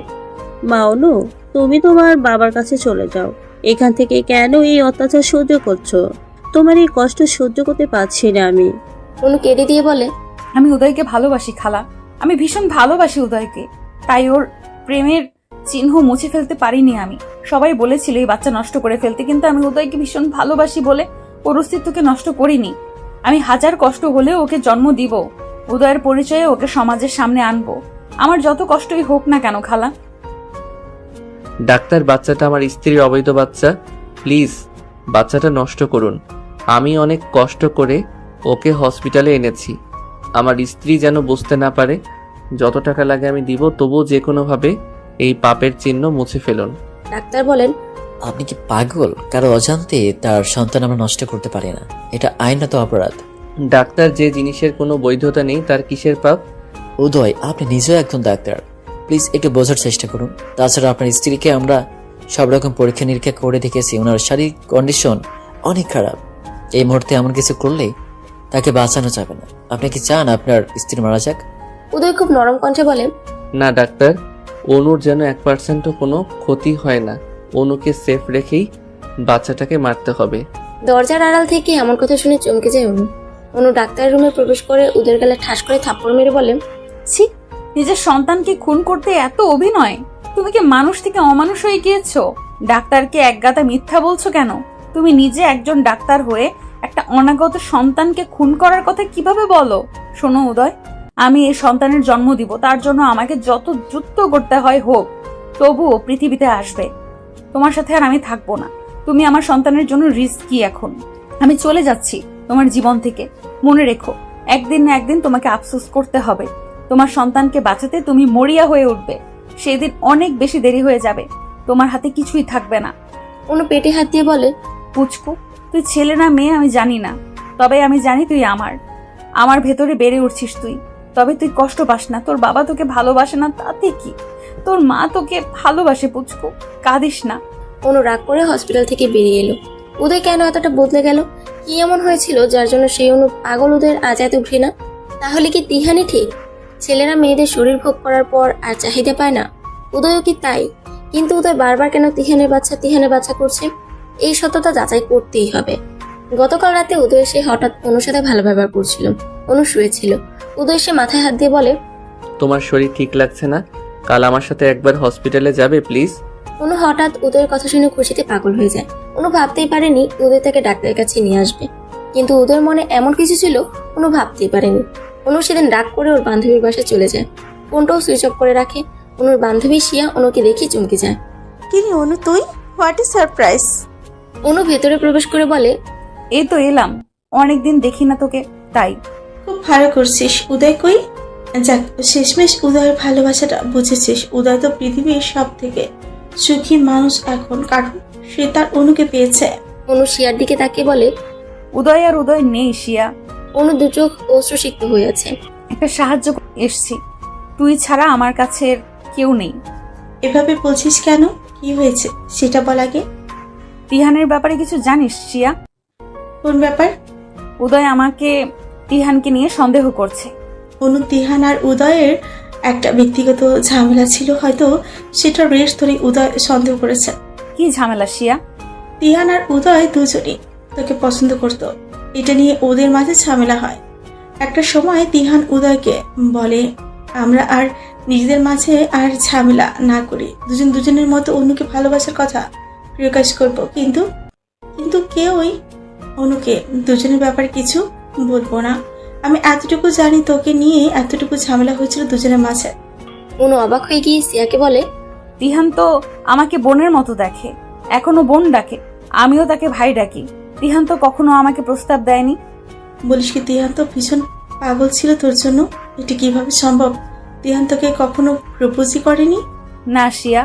মা অনু, তুমি তোমার বাবার কাছে চলে যাও। এখান থেকে কেন এই অত্যাচার সহ্য করছো? তোমার এই কষ্ট সহ্য করতে পারছি না আমি। অনু কেঁদে দিয়ে বলে, আমি উদয়কে ভালোবাসি খালা, আমি ভীষণ ভালোবাসি উদয়কে, তাই ওর প্রেমের চিহ্ন মুছে ফেলতে পারিনি আমি। সবাই বলেছিল এই বাচ্চা নষ্ট করে ফেলতে, কিন্তু আমি উদয়কে ভীষণ ভালোবাসি বলে ওর অস্তিত্বকে নষ্ট করিনি। আমি হাজার কষ্ট হলেও ওকে জন্ম দিব, উদয়ের পরিচয়ে ওকে সমাজের সামনে আনবো, আমার যত কষ্টই হোক না কেন খালা। ডাক্তার, বাচ্চাটা আমার স্ত্রীর অবৈধ বাচ্চা, প্লিজ বাচ্চাটা নষ্ট করুন। আমি অনেক কষ্ট করে ওকে হসপিটালে এনেছি। আমার স্ত্রী যেন বুঝতে না পারে। যত টাকা লাগে আমি দিব, তবুও যে কোনোভাবে এই পাপের চিহ্ন মুছে ফেলুন। ডাক্তার বলেন, আপনি কি পাগল? কারো অজান্তে তার সন্তান আমরা নষ্ট করতে পারি না, এটা আইনত অপরাধ। ডাক্তার, যে জিনিসের কোনো বৈধতা নেই তার কিসের পাপ? উদয়, আপনি নিজেও একজন ডাক্তার, প্লিজ একটু বোঝার চেষ্টা করুন। তাছাড়া আপনার স্ত্রীকে আমরা সব রকম পরীক্ষা নিরীক্ষা করে দেখেছি, ওনার শারীরিক কন্ডিশন অনেক খারাপ। এই মুহূর্তে এমন কিছু করলে তাকে বাঁচানো যাবে না। আপনি কি চান আপনার স্ত্রী মারা যাক? উদয় খুব নরম কণ্ঠে বলে, না ডাক্তার, অনুর যেন 1% কোনো ক্ষতি হয় না। অনুকে সেফ রেখেই বাচ্চাটাকে মারতে হবে। দরজার আড়াল থেকে এমন কথা শুনে চমকে যায় অনু। অনু ডাক্তারের রুমে প্রবেশ করে উদয়ের গালে ঠাস করে থাপ্পড় মেরে বলে, ছি, নিজের সন্তানকে খুন করতে এত অভিনয়! তুমি কি মানুষ থেকে অমানুষ হয়ে গিয়েছো? ডাক্তারকে একগাদা মিথ্যা বলছো কেন? তুমি নিজে একজন ডাক্তার হয়ে একটা অনাগত সন্তানকে খুন করার কথা কিভাবে বলো? শোনো উদয়, আমি এই সন্তানের জন্ম দিব, তার জন্য আমাকে যত যুদ্ধ করতে হয় হোক, তবুও পৃথিবীতে আসবে। তোমার সাথে আর আমি থাকবো না। তুমি আমার সন্তানের জন্য রিস্কি। এখন আমি চলে যাচ্ছি তোমার জীবন থেকে। মনে রেখো, একদিন না একদিন তোমাকে আফসোস করতে হবে। তোমার সন্তানকে বাঁচাতে তুমি মরিয়া হয়ে উঠবে। সেদিন অনেক বেশি দেরি হয়ে যাবে, তোমার হাতে কিছুই থাকবে না। অনু পেটে হাত দিয়ে বলে, পুচকু, তুই ছেলে না মেয়ে আমি জানি না, তবে আমি জানি তুই আমার ভেতরে বেড়ে উঠছিস তুই। তবে তুই কষ্ট পাস না, তোর বাবা তোকে ভালোবাসে না তাতে কি, তোর মা তোকে ভালোবাসে পুচকু, কাঁদিস না। অনু রাগ করে হসপিটাল থেকে বেরিয়ে এলো। উদয় কেন এতটা বদলে গেল? কি এমন হয়েছিল যার জন্য সেই অনু পাগল উদয়ের আজ এত ঘৃণা? তাহলে কি তিহানি ঠিক? ছেলেরা মেয়েদের শরীর ভোগ করার পর আর চাহিদা পায় না? উদয়ও কি তাই? কিন্তু উদয় বারবার কেন তিহানের বাচ্চা করছে? এই সত্যতা যাচাই করতেই হবে। গতকাল রাতে উদয় এসে হঠাৎ অনুর সাথে ভালো ব্যবহার করছিল। অনু শুয়েছিল। উদয় এসে মাথায় হাত দিয়ে বলে, তোমার শরীর ঠিক লাগছে না, কাল আমার সাথে একবার হসপিটালে যাবে প্লিজ? অনু হঠাৎ উদয়ের কথা শুনে খুশিতে পাগল হয়ে যায়। অনু ভাবতেই পারেনি উদয় তাকে ডাক্তারের কাছে নিয়ে আসবে, কিন্তু উদয়ের মনে এমন কিছু ছিল অনু ভাবতেই পারেনি। অনু সেদিন রাগ করে ওর বান্ধবীর বাসায় চলে যায়, ফোনটাও সুইচ অফ করে রাখে। অনুর বান্ধবী শিয়া অনুকে দেখে চমকে যায়। কি রে অনু, তুই? What is surprise? অনু ভেতরে প্রবেশ করে বলে, এই তো এলাম, অনেকদিন দেখি না তোকে, তাই। খুব ভালো করছিস। উদয় কই? যাক, শেষমেশ উদয়ের ভালোবাসাটা বুঝেছিস। উদয় তো পৃথিবীর সব থেকে সুখী মানুষ এখন, কারণ সে তার অনুকে পেয়েছে। অনু শিয়ার দিকে তাকিয়ে বলে। উদয় আর উদয় নেই শিয়া। অনু দু চোখ অশ্রুসিক্ত হয়ে আছে। একটা সাহায্য এসছি, তুই ছাড়া আমার কাছে কেউ নেই। এভাবে বলছিস কেন? কি হয়েছে সেটা বল আগে। তিহানের ব্যাপারে কিছু জানিস শিয়া? কোন ব্যাপার? উদয় আমাকে তিহানকে নিয়ে সন্দেহ করছে। অনু, তিহান আর উদয়ের একটা ব্যক্তিগত ঝামেলা ছিল, হয়তো সেটা রেশ ধরে উদয় সন্দেহ করেছে। কি ঝামেলা শিয়া? তিহান আর উদয় দুজনই তোকে পছন্দ করতো, এটা নিয়ে ওদের মাঝে ঝামেলা হয়। একটা সময় তিহান উদয়কে বলে, আমরা আর নিজেদের মাঝে আর ঝামেলা না করি, দুজন দুজনের মতো অনুকে ভালোবাসার কথা প্রকাশ করব, কিন্তু কিন্তু কেউই অনুকে দুজনের ব্যাপারে কিছু বলবো না। আমি এতটুকু জানি, তোকে নিয়ে এতটুকু ঝামেলা হয়েছিল দুজনের মাঝে। অনু অবাক হয়ে গিয়ে সিয়াকে বলে। তিহান তো আমাকে বোনের মতো দেখে, এখনো বোন ডাকে, আমিও তাকে ভাই ডাকি। তিহান তো কখনো আমাকে প্রস্তাব দেয়নি। বলিস কি, তিহান তো ভীষণ পাগল ছিল তোর জন্য? এটা কিভাবে সম্ভব? তিহান তোকে কখনো প্রপোজই করেনি? না শিয়া,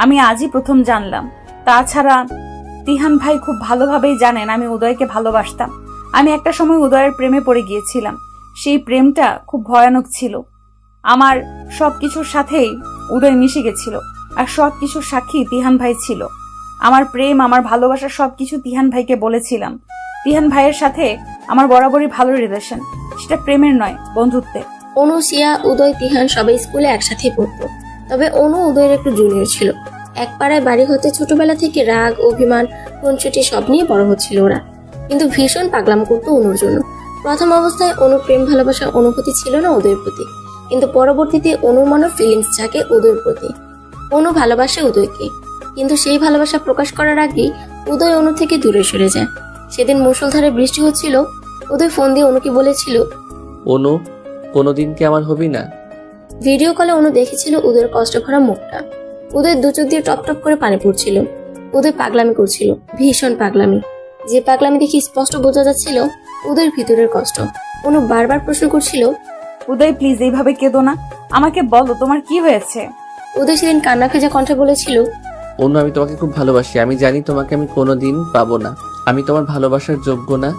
আমি আজই প্রথম জানলাম। তাছাড়া তিহান ভাই খুব ভালোভাবেই জানেন আমি উদয়কে ভালোবাসতাম। আমি একটা সময় উদয়ের প্রেমে পড়ে গিয়েছিলাম। সেই প্রেমটা খুব ভয়ানক ছিল। আমার সবকিছুর সাথেই উদয় মিশে গেছিল, আর সবকিছুর সাক্ষী তিহান ভাই ছিল। আমার প্রেম, আমার ভালোবাসা সবকিছু তিহান ভাইকে বলেছিলাম। তিহান ভাইয়ের সাথে আমার বরাবরই ভালো রিলেশন, সেটা প্রেমের নয়, বন্ধুত্বের। অনু, শিয়া, উদয়, তিহান সবাই স্কুলে একসাথেই পড়তো। তবে অনু উদয়ের একটু জুনিয়র ছিল। এক পাড়ায় বাড়ি হতে ছোটবেলা থেকে রাগ, অভিমান, খুনসুটি সব নিয়ে বড় হচ্ছিল ওরা। কিন্তু ভীষণ পাগলাম করতো অনুর জন্য। প্রথম অবস্থায় অনু প্রেম ভালোবাসার অনুভূতি ছিল না উদয়ের প্রতি, কিন্তু পরবর্তীতে অনুর মনে ফিলিংস জাগে উদয়ের প্রতি। অনু ভালোবাসে উদয়কে, কিন্তু সেই ভালোবাসা প্রকাশ করার আগেই উদয় অনু থেকে দূরে সরে যায়। সেদিন মুষলধারে বৃষ্টি হচ্ছিল। উদয় ফোন দিয়ে অনুকে বলেছিল, অনু, কোনোদিন কি আমার হবি না? ভিডিও কলে অনু দেখেছিল উদয়ের কষ্ট ভরা মুখটা। উদয়ের দু চোখ দিয়ে টপ টপ করে পানি পড়ছিল। উদয় পাগলামি করছিল, ভীষণ পাগলামি। যে পাগলামি দেখে স্পষ্ট বোঝা যাচ্ছিল উদয়ের ভিতরের কষ্ট। অনু বারবার প্রশ্ন করছিল, উদয় প্লিজ এইভাবে কেঁদো না, আমাকে বলো তোমার কি হয়েছে। উদয় সেদিন কান্না ভেজা কণ্ঠে বলেছিল, অনু, আমি তোমাকে খুব ভালোবাসি। আমি জানি তোমাকে আমি কোনোদিন পাবো না। আমি তোমার ভালোবাসার যোগ্য না।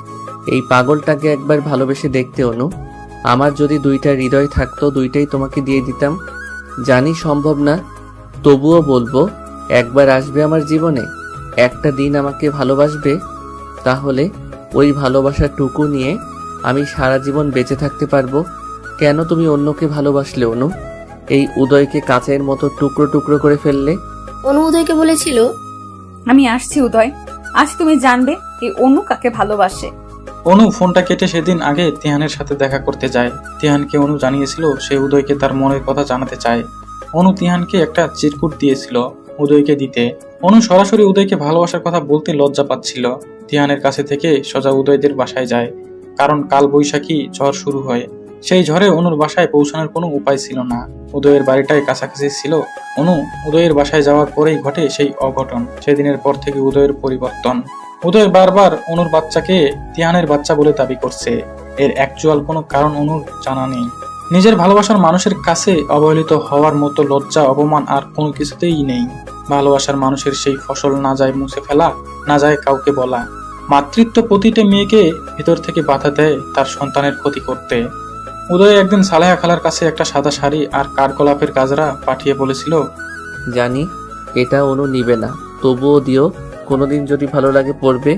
এই পাগলটাকে একবার ভালোবেসে দেখতে অনু। আমার যদি দুইটা হৃদয় থাকতো, দুইটাই তোমাকে দিয়ে দিতাম। জানি সম্ভব না, তবুও বলবো, একবার আসবে আমার জীবনে, একটা দিন আমাকে ভালোবাসবে, তাহলে ওই ভালোবাসার টুকু নিয়ে আমি সারা জীবন বেঁচে থাকতে পারবো। কেন তুমি অন্যকে ভালোবাসলে অনু? এই উদয়কে কাচের মতো টুকরো টুকরো করে ফেললে। অনু উদয়কে বলেছিল, আমি আসছি উদয়, আজ তুমি জানবে এই অনু কাকে ভালোবাসে। অনু ফোনটা কেটে সেদিন আগে তিহানের সাথে দেখা করতে যায়। তিহানকে অনু জানিয়েছিল সে উদয়কে তার মনের কথা জানাতে চায়। অনু তিহানকে একটা চিরকুট দিয়েছিল উদয়কে দিতে। অনু সরাসরি উদয়কে ভালোবাসার কথা বলতে লজ্জা পাচ্ছিল। তিহানের কাছে থেকে সোজা উদয়দের বাসায় যায়, কারণ কাল বৈশাখী ঝড় শুরু হয়। সেই ঝড়ে অনুর বাসায় পৌঁছানোর কোনো উপায় ছিল না। উদয়ের বাড়িটাই কাছাকাছি ছিল। অনু উদয়ের বাসায় যাওয়ার পরেই ঘটে সেই অঘটন। সেদিনের পর থেকে উদয়ের পরিবর্তন। উদয় বারবার অনুর বাচ্চাকে তিহানের বাচ্চা বলে দাবি করছে। এর অ্যাকচুয়াল কোনো কারণ অনুর জানা নেই। নিজের ভালোবাসার মানুষের কাছে অবহেলিত হওয়ার মতো লজ্জা, অপমান আর কোনো কিছুতেই নেই। ভালোবাসার মানুষের সেই ফসল না যায় মুছে ফেলা, না যায় কাউকে বলা। মাতৃত্ব প্রতিটা মেয়েকে ভিতর থেকে বাধা দেয় তার সন্তানের ক্ষতি করতে। উদয় একদিন সালেহা খালার কাছে একটা সাদা শাড়ি আর কাঠগোলাপের গাজরা পাঠিয়ে বলেছিল, জানি এটা অনু নিবে না, তবুও দিও, কোনোদিন যদি ভালো লাগে পরবে।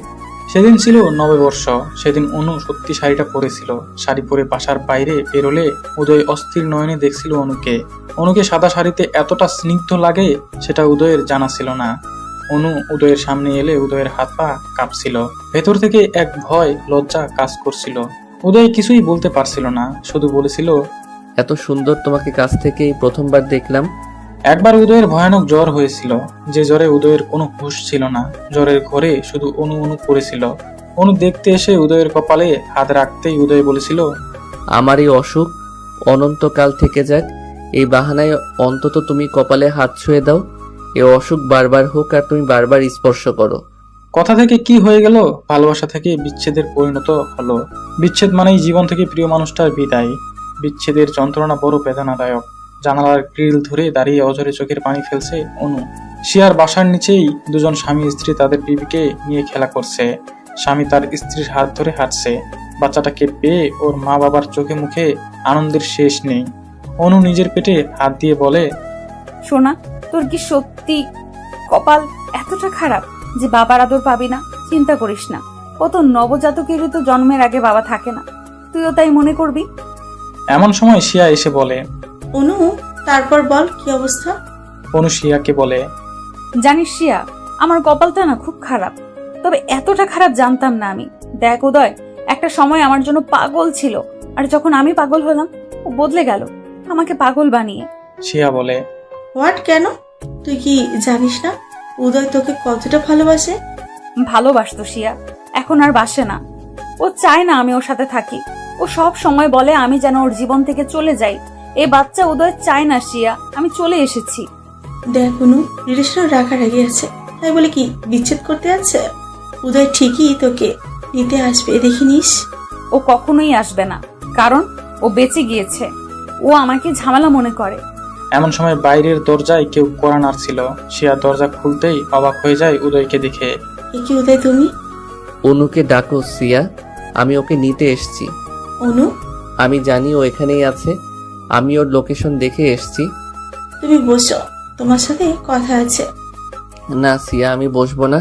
সেদিন ছিল নববর্ষ। সেদিন অনু সত্যি শাড়িটা পরেছিল। শাড়ি পরে বাসার বাইরে বেরোলে উদয় অস্থির নয়নে দেখছিল অনুকে। অনুকে সাদা শাড়িতে এতটা স্নিগ্ধ লাগে সেটা উদয়ের জানা ছিল না। অনু উদয়ের সামনে এলে উদয়ের হাত পা কাঁপছিল। ভেতর থেকে এক ভয়, লজ্জা কাজ করছিল। উদয় কিছুই বলতে পারছিল না, শুধু বলেছিল, এত সুন্দর তোমাকে কাছ থেকেই প্রথমবার দেখলাম। একবার উদয়ের ভয়ানক জ্বর হয়েছিল, যে জ্বরে উদয়ের কোনো হুঁশ ছিল না। জ্বরের ঘরে শুধু অনু অনু করেছিল। অনু দেখতে এসে উদয়ের কপালে হাত রাখতেই উদয় বলেছিল, আমার এই অসুখ অনন্তকাল থেকে যাক, এই বাহানায় অন্তত তুমি কপালে হাত ছুঁয়ে দাও। এ অসুখ বারবার হোক আর তুমি বারবার স্পর্শ করো। কথা থেকে কি হয়ে গেল? ভালোবাসা থেকে বিচ্ছেদের পরিণত হলো। বিচ্ছেদ মানেই জীবন থেকে প্রিয় মানুষটার বিদায়। বিচ্ছেদের যন্ত্রণা বড় বেদনাদায়ক। জানালার গ্রিল ধরে দাঁড়িয়ে অঝরে চোখের পানি ফেলছে অনু। শিয়ার বাসার নিচেই দুজন স্বামী স্ত্রী তাদের বিবিকে নিয়ে খেলা করছে। স্বামী তার স্ত্রীর হাত ধরে হাঁটছে। বাচ্চাটাকে পেয়ে ওর মা বাবার চোখে মুখে আনন্দের শেষ নেই। অনু নিজের পেটে হাত দিয়ে বলে, সোনা, তোর কি সত্যি কপাল এতটা খারাপ যে বাবার আদর পাবি না? চিন্তা করিস না, কত নবজাতকেরই তো জন্মের আগে বাবা থাকে না, তুইও তাই মনে করবি। এমন সময় শিয়া এসে বলে। অনু, তারপর বল কি অবস্থা? অনু শিয়াকে বলে, জানিস শিয়া, আমার কপালটা না খুব খারাপ, তবে এতটা খারাপ জানতাম না আমি। দেখ উদয় একটা সময় আমার জন্য পাগল ছিল, আর যখন আমি পাগল হলাম ও বদলে গেল আমাকে পাগল বানিয়ে। শিয়া বলে, হোয়াট, কেন? তুই কি জানিস না উদয় তোকে কতটা ভালোবাসে? ভালোবাসতো শিয়া, এখন আর বাসে না। ও চায় না আমি ওর সাথে থাকি। ও সব সময় বলে আমি যেন ওর জীবন থেকে চলে যাই। এই বাচ্চা উদয় চায় না শিয়া আমি চলে এসেছি। দেখ অনু, রিলেশনও রাগারাগি আছে, তাই বলে কি বিচ্ছেদ করতে আছে? উদয় ঠিকই তোকে নিতে আসবে, দেখিনিস? ও কখনোই আসবে না, কারণ ও বেঁচে গিয়েছে। ও আমাকে ঝামেলা মনে করে। এমন সময় বাইরের দরজায় কেউ কড়া নাড়ছিল। শিয়া দরজা খুলতেই অবাক হয়ে যায় উদয়কে দেখে। এ কি উদয়, তুমি? অনুকে ডাকো সিয়া, আমি ওকে নিতে এসছি। অনু, আমি জানি ও এখানেই আছে, আমি ওর লোকেশন দেখে এসছি। তুমি বসো, তোমার সাথে কথা আছে। না সিয়া, আমি বসবো না।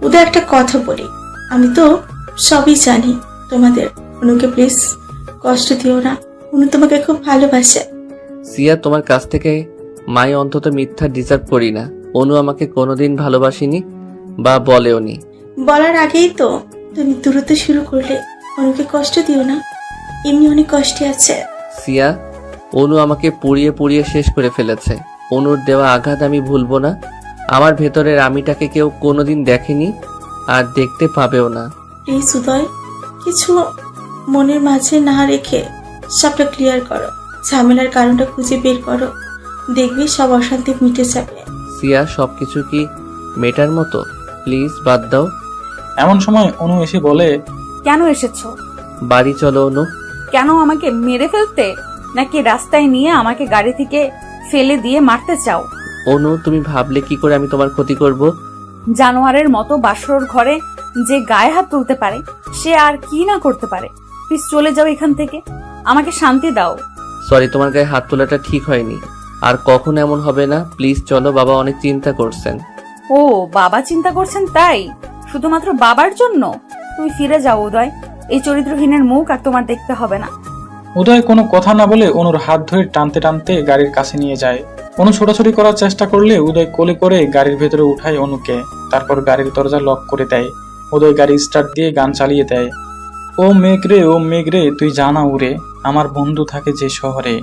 উদয়, একটা কথা বলি, আমি তো সবই জানি তোমাদের। অনুকে প্লিজ কষ্ট দিও না, অনু তোমাকে খুব ভালোবাসে। সিয়া, তোমার কাছ থেকে মাই অন্তত মিথ্যা ডিজার্ভ করি না। অনু আমাকে কোনোদিন ভালোবাসিনি বা বলেওনি। বলার আগেই তো তুমি দূরত্ব শুরু করলে। অনুকে কষ্ট দিও না, এমনি অনেক কষ্টে আছে। সিয়া, অনু আমাকে পুড়িয়ে পুড়িয়ে শেষ করে ফেলেছে। অনুর দেওয়া আঘাত আমি ভুলবো না। আমার ভেতরের আমিটাকে কেউ কোনোদিন দেখেনি আর দেখতে পাবেও না। প্লিজ উদয়, কিছু মনের মাঝে না রেখে সবটা ক্লিয়ার করো, ঝামেলার কারণটা খুঁজে বের করো, দেখবি সব অশান্তি মিটে যাবে। সিয়া, সবকিছু কি মেটার মতো? প্লিজ বাদ দাও। এমন সময় অনু এসে বলে, কেন এসেছো? বাড়ি চলো অনু। কেন, আমাকে মেরে ফেলতে, নাকি রাস্তায় নিয়ে আমাকে গাড়ি থেকে ফেলে দিয়ে মারতে চাও? অনু, তুমি ভাবলে কি করে আমি তোমার ক্ষতি করব? জানোয়ারের মতো বাসর ঘরে যে গায়ে হাত তুলতে পারে সে আর কি না করতে পারে। প্লিজ চলে যাও এখান থেকে, আমাকে শান্তি দাও। সরি, তোমার গায়ে হাত তোলাটা ঠিক হয়নি, আর কখনো এমন হবে না। প্লিজ চলো, বাবা অনেক চিন্তা করছেন। ও বাবা চিন্তা করছেন তাই? শুধুমাত্র বাবার জন্য? তুমি ফিরে যাও উদয়, এই চরিত্রহীনের মুখ আর তোমার দেখতে হবে না। উদয় কোনো কথা না বলে অনুর হাত ধরে টানতে টানতে গাড়ির কাছে নিয়ে যায়। অনু ছোটাছুটি করার চেষ্টা করলে উদয় কোলে করে গাড়ির ভেতরে উঠায় অনুকে। তারপর গাড়ির দরজা লক করে দেয়। উদয় গাড়ি স্টার্ট দিয়ে গান চালিয়ে দেয়। ও মেঘ রে, ও মেঘ রে, তুই জানা উড়ে, আমার বন্ধু থাকে যে শহরে।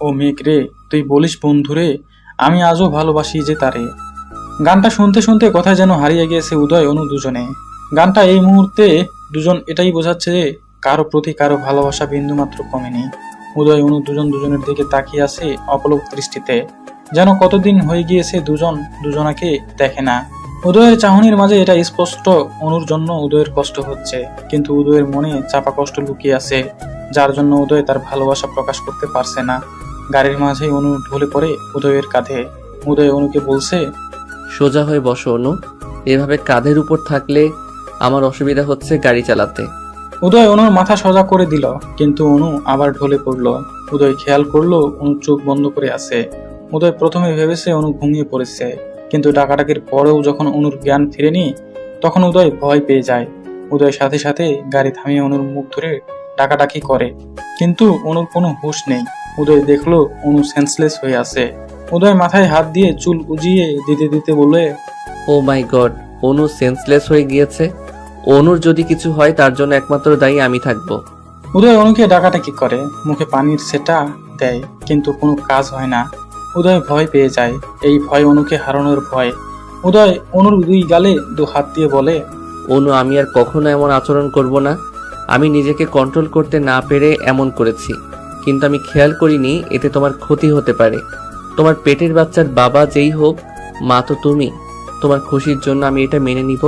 ও মেঘ রে, তুই বলিস বন্ধু রে, আমি আজও ভালোবাসি যে তারে। গানটা শুনতে শুনতে কোথায় যেন হারিয়ে গিয়েছে উদয় অনু দুজনে। গানটা এই মুহূর্তে দুজন এটাই বোঝাচ্ছে যে কারো প্রতি কারো ভালোবাসা বিন্দুমাত্র কমেনি। উদয় অনু দুজন দুজনের দিকে তাকিয়ে আছে অপলক দৃষ্টিতে, যেন কতদিন হয়ে গিয়েছে দুজন দুজনাকে দেখে না। উদয়ের চাহনির মাঝে এটা স্পষ্ট, অনুর জন্য উদয়ের কষ্ট হচ্ছে, কিন্তু উদয়ের মনে চাপা কষ্ট লুকিয়ে আছে, যার জন্য উদয় তার ভালোবাসা প্রকাশ করতে পারছে না। গাড়ির মাঝে অনু ঢলে পড়ে উদয়ের কাঁধে। উদয় অনুকে বলছে, সোজা হয়ে বসো অনু, এভাবে কাঁধের উপর থাকলে আমার অসুবিধা হচ্ছে গাড়ি চালাতে। উদয় অনুর মাথা সোজা করে দিল, কিন্তু অনু আবার ঢলে পড়ল। উদয় খেয়াল করলো অনু চোখ বন্ধ করে আছে। উদয় প্রথমে ভেবেছে অনু ঘুমিয়ে পড়েছে, কিন্তু ডাকাডাকির পরেও যখন অনুর জ্ঞান ফিরেনি তখন উদয় ভয় পেয়ে যায়। উদয় সাথে সাথে গাড়ি থামিয়ে অনুর মুখ ধরে ডাকাডাকি করে, কিন্তু অনুর কোনো হুঁশ নেই। উদয় দেখলো অনু সেন্সলেস হয়ে আছে। উদয় মাথায় হাত দিয়ে চুল উজিয়ে দিতে দিতে বলে, ও মাই গড, অনু সেন্সলেস হয়ে গিয়েছে। অনুর যদি কিছু হয় তার জন্য একমাত্র দায়ী আমি থাকবো। উদয় অনুকে ডাকাডাকি করে, মুখে পানির সেটা দেয়, কিন্তু কোনো কাজ হয় না। উদয় ভয় পেয়ে যায়। এই ভয় অনুকে হারানোর ভয়। উদয় অনুর দুই গালে দু হাত দিয়ে বলে, অনু, আমি আর কখনো এমন আচরণ করব না। আমি নিজেকে কন্ট্রোল করতে না পেরে এমন করেছি, কিন্তু আমি খেয়াল করিনি এতে তোমার ক্ষতি হতে পারে। তোমার পেটের বাচ্চার বাবা যেই হোক, মা তো তুমি। তোমার খুশির জন্য আমি এটা মেনে নিব।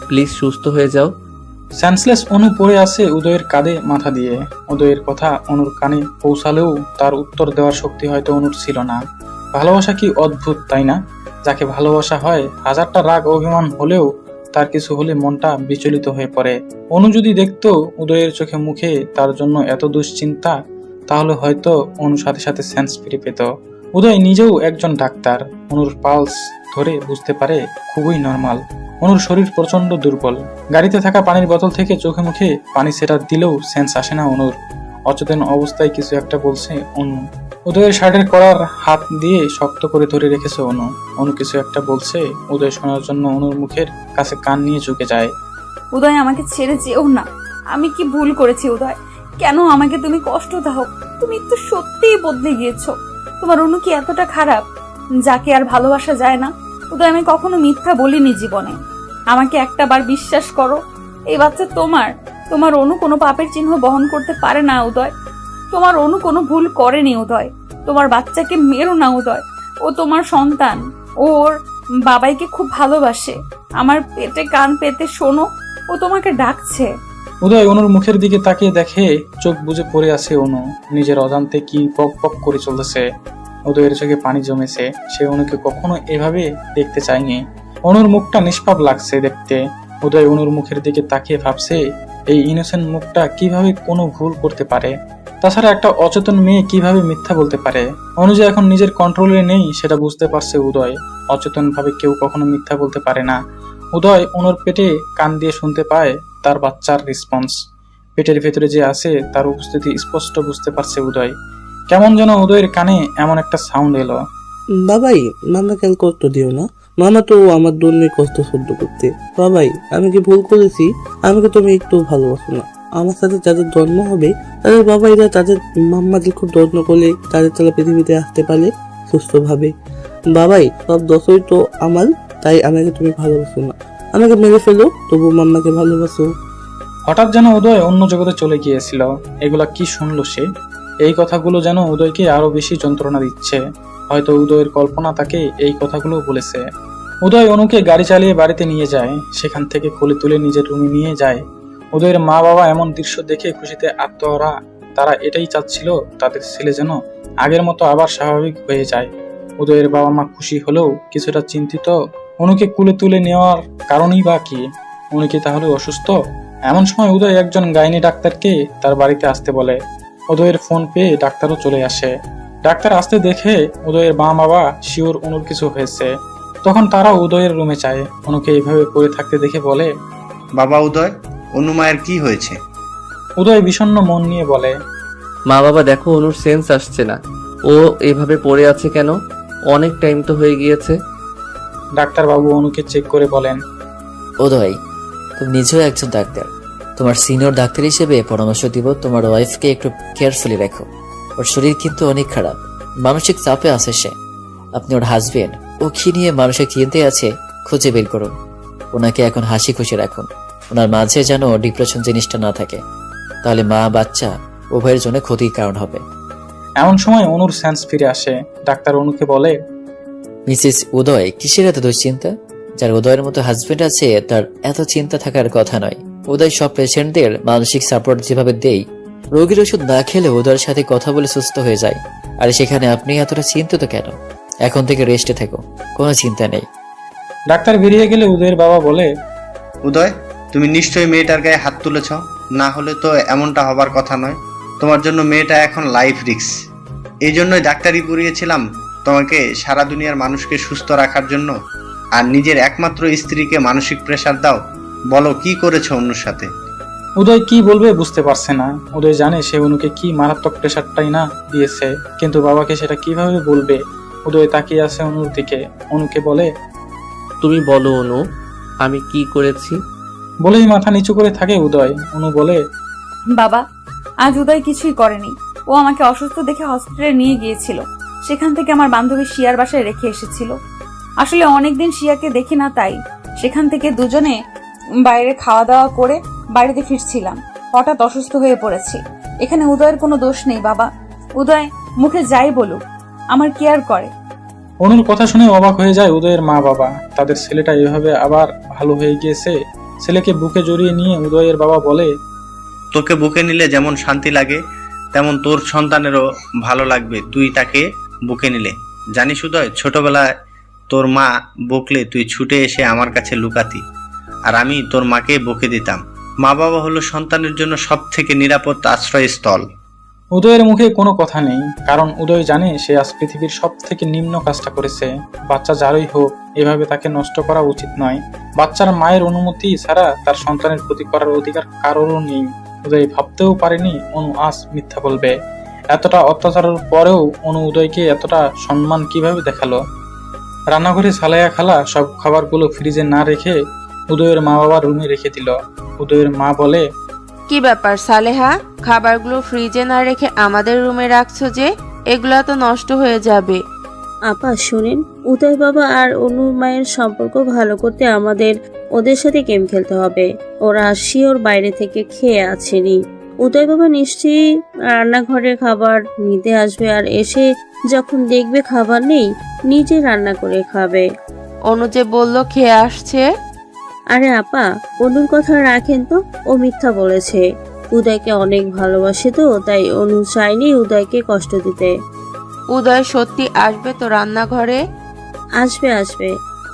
প্লিজ সুস্থ হয়ে যাও। সেন্সলেস অনু পড়ে আছে উদয়ের কাঁধে মাথা দিয়ে। উদয়ের কথা অনুর কানে পৌঁছালেও তার উত্তর দেওয়ার শক্তি হয়তো অনুর ছিল না। ভালোবাসা কি অদ্ভুত, তাই না? যাকে ভালোবাসা হয়, হাজারটা রাগ অভিমান হলেও তার কিছু হলে মনটা বিচলিত হয়ে পড়ে। অনু যদি দেখতো উদয়ের চোখে মুখে তার জন্য এত দুশ্চিন্তা, তাহলে হয়তো অনুর সাথে সাথে সেন্স ফিরে পেত। উদয় নিজেও একজন ডাক্তার, অনুর পালস ধরে বুঝতে পারে খুবই নর্মাল। অনুর শরীর প্রচন্ড দুর্বল। গাড়িতে থাকা পানির বোতল থেকে চোখে মুখে পানি সেটা দিলেও সেন্স আসে না অনুর। অচেতন অবস্থায় কিছু একটা বলছে অনু। উদয়ের শার্টের কলার হাত দিয়ে শক্ত করে ধরে রেখেছে অনু। অনু কিছু একটা বলছে, উদয় শোনার জন্য অনুর মুখের কাছে কান নিয়ে ঝুঁকে যায়। উদয়, আমাকে ছেড়ে যেও না। আমি কি ভুল করেছি উদয়? কেন আমাকে তুমি কষ্ট দাও? তুমি তো সত্যিই বদলে গিয়েছো। তোমার অনু কি এতটা খারাপ যাকে আর ভালোবাসা যায় না? উদয়, আমি কখনো মিথ্যা বলিনি জীবনে। আমাকে একটা বার বিশ্বাস করো, এই বাচ্চা তোমার। তোমার অনু কোনো পাপের চিহ্ন বহন করতে পারে না উদয়। তোমার অনু কোনো ভুল করেনি উদয়। তোমার বাচ্চাকে মেরো না উদয়, ও তোমার সন্তান। ওর বাবাইকে খুব ভালোবাসে। আমার পেটে কান পেতে শোনো, ও তোমাকে ডাকছে। উদয় অনুর মুখের দিকে তাকিয়ে দেখে চোখ বুজে পড়ে আছে অনু। নিজের অজান্তে কি পক পক করে চলতেছে। উদয়ের চোখে পানি জমেছে। সে অনুকে কখনো এভাবে দেখতে চায়নি। অনুর মুখটা নিষ্পাপ লাগছে দেখতে। উদয় অনুর মুখের দিকে তাকিয়ে ভাবছে, এই ইনোসেন্ট মুখটা কিভাবে কোনো ভুল করতে পারে? তাছাড়া একটা অচেতন মেয়ে কিভাবে মিথ্যা বলতে পারে? অনু যে এখন নিজের কন্ট্রোলে নেই সেটা বুঝতে পারছে উদয়। অচেতন ভাবে কেউ কখনো মিথ্যা বলতে পারে না। উদয় অনুর পেটে কান দিয়ে শুনতে পায় তার বাচ্চার রেসপন্স। পেটের ভেতরে যে আছে তার উপস্থিতি স্পষ্ট বুঝতে পারছে উদয়। কেমন যেন উদয়ের কানে এমন একটা সাউন্ড এলো। বাবাই, মামাকে আর কষ্ট দিও না। মামা তো আমার জন্য কষ্ট সহ্য করতে। বাবাই, আমি কি ভুল করেছি? আমাকে তুমি একটু ভালোবাসো না? আমার সাথে যাদের জন্ম হবে তাদের বাবাইরা তাদের মাম্মাদের খুব যত্ন করলে তারা পৃথিবীতে আসতে পারে সুস্থভাবে। বাবাই, সব দোষই তো আমার, তাই আমাকে তুমি ভালোবাসো না। আমাকে মেরে ফেলো, তবু মাম্মাকে ভালোবাসো। হঠাৎ যেন উদয় অন্য জগতে চলে গিয়েছিল। এগুলা কি শুনলো সে? এই কথাগুলো যেন উদয়কে আরো বেশি যন্ত্রণা দিচ্ছে। হয়তো উদয়ের কল্পনা তাকে এই কথাগুলো বলেছে। উদয় অনুকে গাড়ি চালিয়ে বাড়িতে নিয়ে যায়। সেখান থেকে কোলে তুলে নিজের রুমে নিয়ে যায়। উদয়ের মা বাবা এমন দৃশ্য দেখে খুশিতে আত্মহারা। তারা এটাই চাচ্ছিল তাদের ছেলে যেন আগের মতো আবার স্বাভাবিক হয়ে যায়। উদয়ের বাবা মা খুশি হলেও কিছুটা চিন্তিত। অনুকে কুলে তুলে নেওয়ার কারণই বা কি? উনি কি তাহলে অসুস্থ? এমন সময় উদয় একজন গাইনি ডাক্তারকে তার বাড়িতে আসতে বলে। উদয়ের ফোন পেয়ে ডাক্তারও চলে আসে। ডাক্তার আসতে দেখে উদয়ের মা বাবা শিওর অনুর কিছু হয়েছে। তখন তারা উদয়ের রুমে যায়। অনুকে এইভাবে পড়ে থাকতে দেখে বলে, বাবা উদয়, অনু মায়ের কি হয়েছে? উদয় বিষণ্ণ মন নিয়ে বলে, মা বাবা দেখো, অনুর সেন্স আসছে না। ও এভাবে পড়ে আছে কেন? অনেক টাইম তো হয়ে গিয়েছে। ডাক্তারবাবু অনুকে চেক করে বলেন, উদয়, তুমি নিজেও একজন ডাক্তার। তোমার সিনিয়র ডাক্তার হিসেবে পরামর্শ দিব, তোমার ওয়াইফকে একটু কেয়ারফুলি রাখো। ওর শরীর কিন্তু অনেক খারাপ, মানসিক চাপে আছে সে। আপনি ওর হাজবেন্ড, ও কি নিয়ে মানসিক চিন্তায় আছে খুঁজে বের করুন। ওনাকে এখন হাসি খুশি রাখুন। ওনার মাঝে যেন ডিপ্রেশন জিনিসটা না থাকে, তাহলে মা বাচ্চা উভয়ের জন্য ক্ষতির কারণ হবে। এমন সময় অনুর সেন্স ফিরে আসে। ডাক্তার অনুকে বলে, মিসেস উদয়, কিসের এত দুশ্চিন্তা? যার উদয়ের মতো হাজবেন্ড আছে তার এত চিন্তা থাকার কথা নয়। উদয় সব পেশেন্টদের মানসিক সাপোর্ট যেভাবে দেই, রোগীর ওষুধ না খেলে উদয়ের সাথে কথা বলে সুস্থ হয়ে যায়। আর সেখানে আপনি এতটা চিন্তিত কেন? এখন থেকে রেস্টে থাকো, কোনো চিন্তা নেই। ডাক্তার বেরিয়ে গেলে উদয়ের বাবা বলে, উদয়, তুমি নিশ্চয়ই মেয়েটার গায়ে হাত তুলেছ, না হলে তো এমনটা হবার কথা নয়। তোমার জন্য মেয়েটা এখন লাইফ রিস্ক। এই জন্যই ডাক্তারি পড়িয়েছিলাম, তোমাকে সারা দুনিয়ার মানুষকে সুস্থ রাখার জন্য। আর নিজের একমাত্র স্ত্রীকে মানসিক প্রেসার দাও? বলো, কি করেছো অনুর সাথে? উদয় কি বলবে বুঝতে পারছে না। উদয় জানে সে অনুকে কি মারাত্মক প্রেশারটাই না দিয়েছে, কিন্তু বাবাকে সেটা কিভাবে বলবে। উদয় তাকিয়ে আছে অনুর দিকে। অনুকে বলে, তুমি বলো অনু, আমি কি করেছি? বলেই মাথা নিচু করে থাকে উদয়। অনু বলে, বাবা, আজ উদয় কিছুই করেনি। ও আমাকে অসুস্থ দেখে হসপিটালে নিয়ে গিয়েছিল। সেখান থেকে আমার বান্ধবী শিয়ার বাসায় রেখে এসেছিল। আসলে অনেকদিন শিয়াকে দেখি না, তাই সেখান থেকে দুজনে বাইরে খাওয়া দাওয়া করে বাড়িতে ফিরছিলাম। হঠাৎ অসুস্থ হয়ে পড়েছি। এখানে উদয়ের কোনো দোষ নেই বাবা। উদয় মুখে যাই বলুক, আমার কেয়ার করে। অনুর কথা শুনে অবাক হয়ে যায় উদয়ের মা বাবা। তাদের ছেলেটা এভাবে আবার ভালো হয়ে গিয়েছে। ছেলেকে বুকে জড়িয়ে নিয়ে উদয়ের বাবা বলে, তোকে বুকে নিলে যেমন শান্তি লাগে, তেমন তোর সন্তানেরও ভালো লাগবে তুই তাকে বুকে নিলে। জানিস উদয়, ছোটবেলায় তোর মা বকলে তুই ছুটে এসে আমার কাছে লুকাতি, আর আমি তোর মাকে বকে দিতাম। মা বাবা হলো সন্তানের জন্য সব থেকে নিরাপদ আশ্রয়স্থল। উদয়ের মুখে কোনো কথা নেই, কারণ উদয় জানে সে আজ পৃথিবীর সব থেকে নিম্ন কাজটা করেছে। বাচ্চা যারই হোক, এভাবে তাকে নষ্ট করা উচিত নয়। বাচ্চার মায়ের অনুমতি ছাড়া তার সন্তানের প্রতি করার অধিকার কারোরও নেই। উদয় ভাবতেও পারেনি অনু আজ মিথ্যা বলবে। এতটা অত্যাচারের পরেও অনু উদয়কে এতটা সম্মান কিভাবে দেখালো। রান্নাঘরে সালাইয়া খালা সব খাবারগুলো ফ্রিজে না রেখে উদয়ের মা বাবার রুমে রেখে দিল। উদয়ের মা বলে, কি ব্যাপার সালেহা, খাবারগুলো ফ্রিজে না রেখে আমাদের রুমে রাখছো যে? এগুলা তো নষ্ট হয়ে যাবে। আপা শুনেন, উদয় বাবা আর অনুর মায়ের সম্পর্ক ভালো করতে আমাদের ওদের সাথে গেম খেলতে হবে। ওরা শিওর বাইরে থেকে খেয়ে আসেনি। উদয় বাবা নিশ্চয়ই রান্নাঘরে খাবার নিতে আসবে, আর এসে যখন দেখবে খাবার নেই, নিজে রান্না করে খাবে। অনু যে বললো খেয়ে আসছে। আরে আপা, অনুর কথা রাখেন তো, ও মিথ্যা বলেছে। উদয়কে অনেক ভালোবাসে তো, তাই অনু চায়নি উদয়কে কষ্ট দিতে। উদয় সত্যি আসবে তো রান্নাঘরে? আসবে আসবে।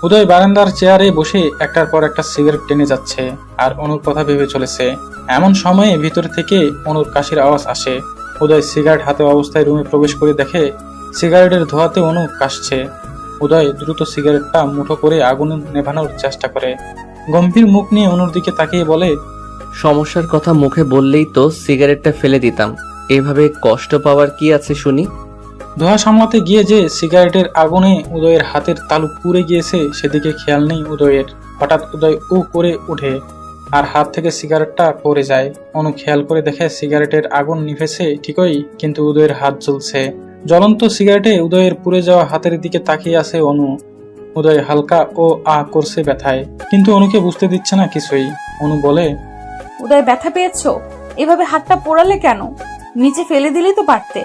উদয় বারান্দার চেয়ারে বসে একটার পর একটা সিগারেট টেনে যাচ্ছে আর অনুর কথা ভেবে চলেছে। এমন সময়ে ভিতর থেকে অনুর কাশির আওয়াজ আসে। উদয় সিগারেট হাতে অবস্থায় রুমে প্রবেশ করে দেখে সিগারেটের ধোঁয়াতে অনু কাশছে। উদয় দ্রুত সিগারেটটা মুঠো করে আগুন নেভানোর চেষ্টা করে। গম্ভীর মুখ নিয়ে অনুর দিকে তাকিয়ে বলে, সমস্যার কথা মুখে বললেই তো সিগারেটটা ফেলে দিতাম, এভাবে কষ্ট পাওয়ার কি আছে শুনি? ধোঁয়া সামলাতে গিয়ে যে সিগারেটের আগুনে উদয়ের হাতের তালু পুড়ে গিয়েছে সেদিকে খেয়াল নেই উদয়ের। হঠাৎ উদয় উ করে উঠে আর হাত থেকে সিগারেটটা পড়ে যায়। অনু খেয়াল করে দেখে সিগারেটের আগুন নিভেছে ঠিকই, কিন্তু উদয়ের হাত জ্বলছে। জ্বলন্ত সিগারেটে উদয়ের পুড়ে যাওয়া হাতের দিকে তাকিয়ে আছে অনু। উদয় হালকা ও আ করছে ব্যথায়, কিন্তু অনুকে বুঝতে দিচ্ছে না কিছুই। অনু বলে, উদয় ব্যথা পেয়েছো? এভাবে হাতটা পোড়ালে কেন? নিচে ফেলে দিলেই তো পারতে।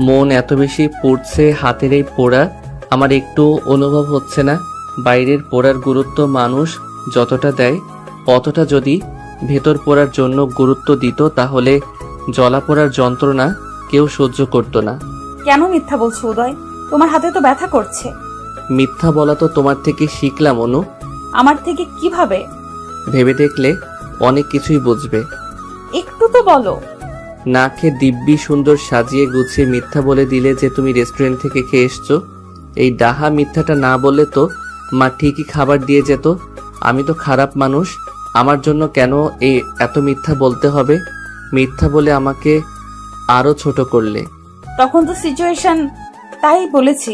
মন এত বেশি পড়ছে হাতের এই পোড়া, আমার একটু অনুভব হচ্ছে না। বাইরের পোড়ার গুরুত্ব মানুষ যতটা দেয়, অতটা যদি ভেতর পোড়ার জন্য গুরুত্ব দিত, তাহলে জ্বলা পোড়ার যন্ত্রণা কেউ সহ্য করতো না। কেন মিথ্যা বলছো উদয়? তোমার হাতে তো ব্যথা করছে। মিথ্যা বলা তো তোমার থেকে শিখলাম অনু। আমার থেকে কিভাবে? ভেবে দেখলে অনেক কিছুই বুঝবে। একটু তো বলো। না খেয়ে দিব্যি সুন্দর সাজিয়ে গুছিয়ে মিথ্যা বলে দিলে যে তুমি রেস্টুরেন্ট থেকে খেয়ে এসছো। এই ডাহা মিথ্যাটা না বললে তো মা ঠিকই খাবার দিয়ে যেত। আমি তো খারাপ মানুষ, আমার জন্য কেন এই এত মিথ্যা বলতে হবে? মিথ্যা বলে আমাকে আরো ছোট করলে। তখন তো সিচুয়েশন, তাই বলেছি।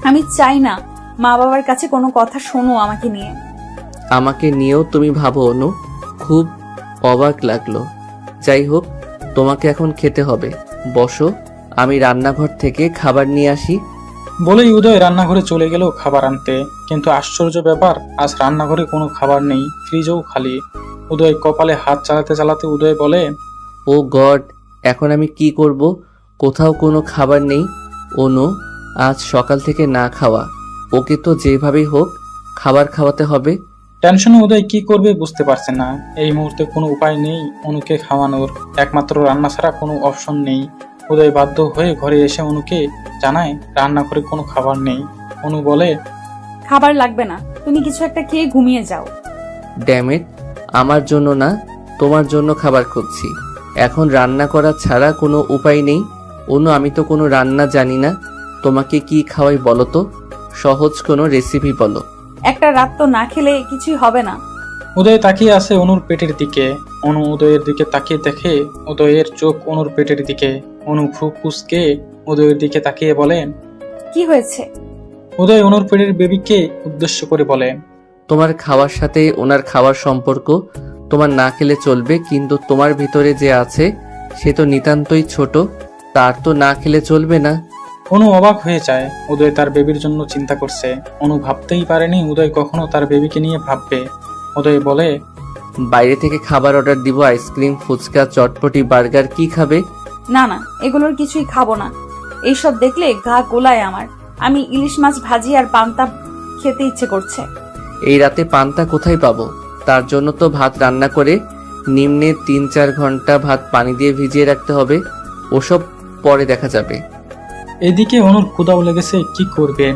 আমি চাই না মা বাবার কাছে কোনো কথা শোনো আমাকে নিয়ে। আমাকে নিয়েও তুমি ভাবো অনু? খুব অবাক লাগলো। যাই হোক, তোমাকে এখন খেতে হবে। বসো, আমি রান্নাঘর থেকে খাবার নিয়ে আসি। বলেই উদয় রান্নাঘরে চলে গেল খাবার আনতে। কিন্তু আশ্চর্য ব্যাপার, আজ রান্নাঘরে কোনো খাবার নেই, ফ্রিজও খালি। উদয় কপালে হাত চালাতে চালাতে উদয় বলে, ও গড, এখন আমি কি করব? কোথাও কোনো খাবার নেই। অনু আজ সকাল থেকে না খাওয়া, ওকে তো যেভাবেই হোক খাবার খাওয়াতে হবে। টেনশনে উদয় কি করবে বুঝতে পারছে না। এই মুহূর্তে কোনো উপায় নেই অনুকে খাওয়ানোর, একমাত্র রান্না ছাড়া কোনো অপশন নেই। উদয় বাধ্য হয়ে ঘরে এসে অনুকে জানায় রান্নাঘরে কোনো খাবার নেই। অনু বলে, খাবার লাগবে না, তুমি কিছু একটা খেয়ে ঘুমিয়ে যাও। ড্যামেট, আমার জন্য না, তোমার জন্য খাবার খুঁজছি। এখন রান্না করা ছাড়া কোনো উপায় নেই। অনু, আমি তো কোনো রান্না জানি না, তোমাকে কি খাওয়াই বলো তো? সহজ কোনো রেসিপি বলো। একটা রাত তো না খেলে কিছুই হবে না। উদয় তাকিয়ে আছে অনুর পেটের দিকে। অনু উদয়ের দিকে তাকিয়ে দেখে উদয়ের চোখ অনুর পেটের দিকে। অনু ভ্রু কুঁচকে উদয়ের দিকে তাকিয়ে বলে, কি হয়েছে? উদয় অনুর পেটের বেবিকে উদ্দেশ্য করে বলে, তোমার খাওয়ার সাথে ওনার খাওয়ার সম্পর্ক। তোমার না খেলে চলবে, কিন্তু তোমার ভিতরে যে আছে সে তো নিতান্তই ছোট, তার তো না খেলে চলবে না। অনু অবাক হয়ে যায়। উদয় তার বেবির জন্য চিন্তা করছে। অনু ভাবতেই পারেনি উদয় কখনো তার বেবিকে নিয়ে ভাববে। উদয় বলে, বাইরে থেকে খাবার অর্ডার দিব, আইসক্রিম, ফুচকা, চটপটি, বার্গার। কি খাবে? না না, এগুলোর কিছুই খাবো না। এইসব দেখলে গা গোলায় আমার। আমি ইলিশ মাছ ভাজি আর পান্তা খেতে ইচ্ছে করছে। এই রাতে পান্তা কোথায় পাবো? তার জন্য তো ভাত রান্না করে নিম্নে 3-4 ঘন্টা ভাত পানি দিয়ে ভিজিয়ে রাখতে হবে। ওসব পরে দেখা যাবে। এদিকে অনুর ক্ষুধাও লেগেছে, কি করবে?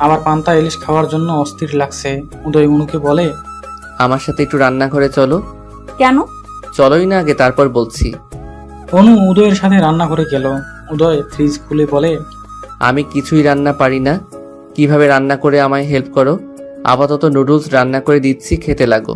আবার পান্তা ইলিশ খাওয়ার জন্য অস্থির লাগছে। উদয় অনুকে বলে, আমার সাথে একটু রান্নাঘরে চলো। কেন? চলোই না আগে, তারপর বলছি। অনু উদয়ের সাথে রান্নাঘরে গেল। উদয় ফ্রিজ খুলে বলে, আমি কিছুই রান্না পারি না, কিভাবে রান্না করে আমায় হেল্প করো। আপাতত নুডলস রান্না করে দিচ্ছি, খেতে লাগো।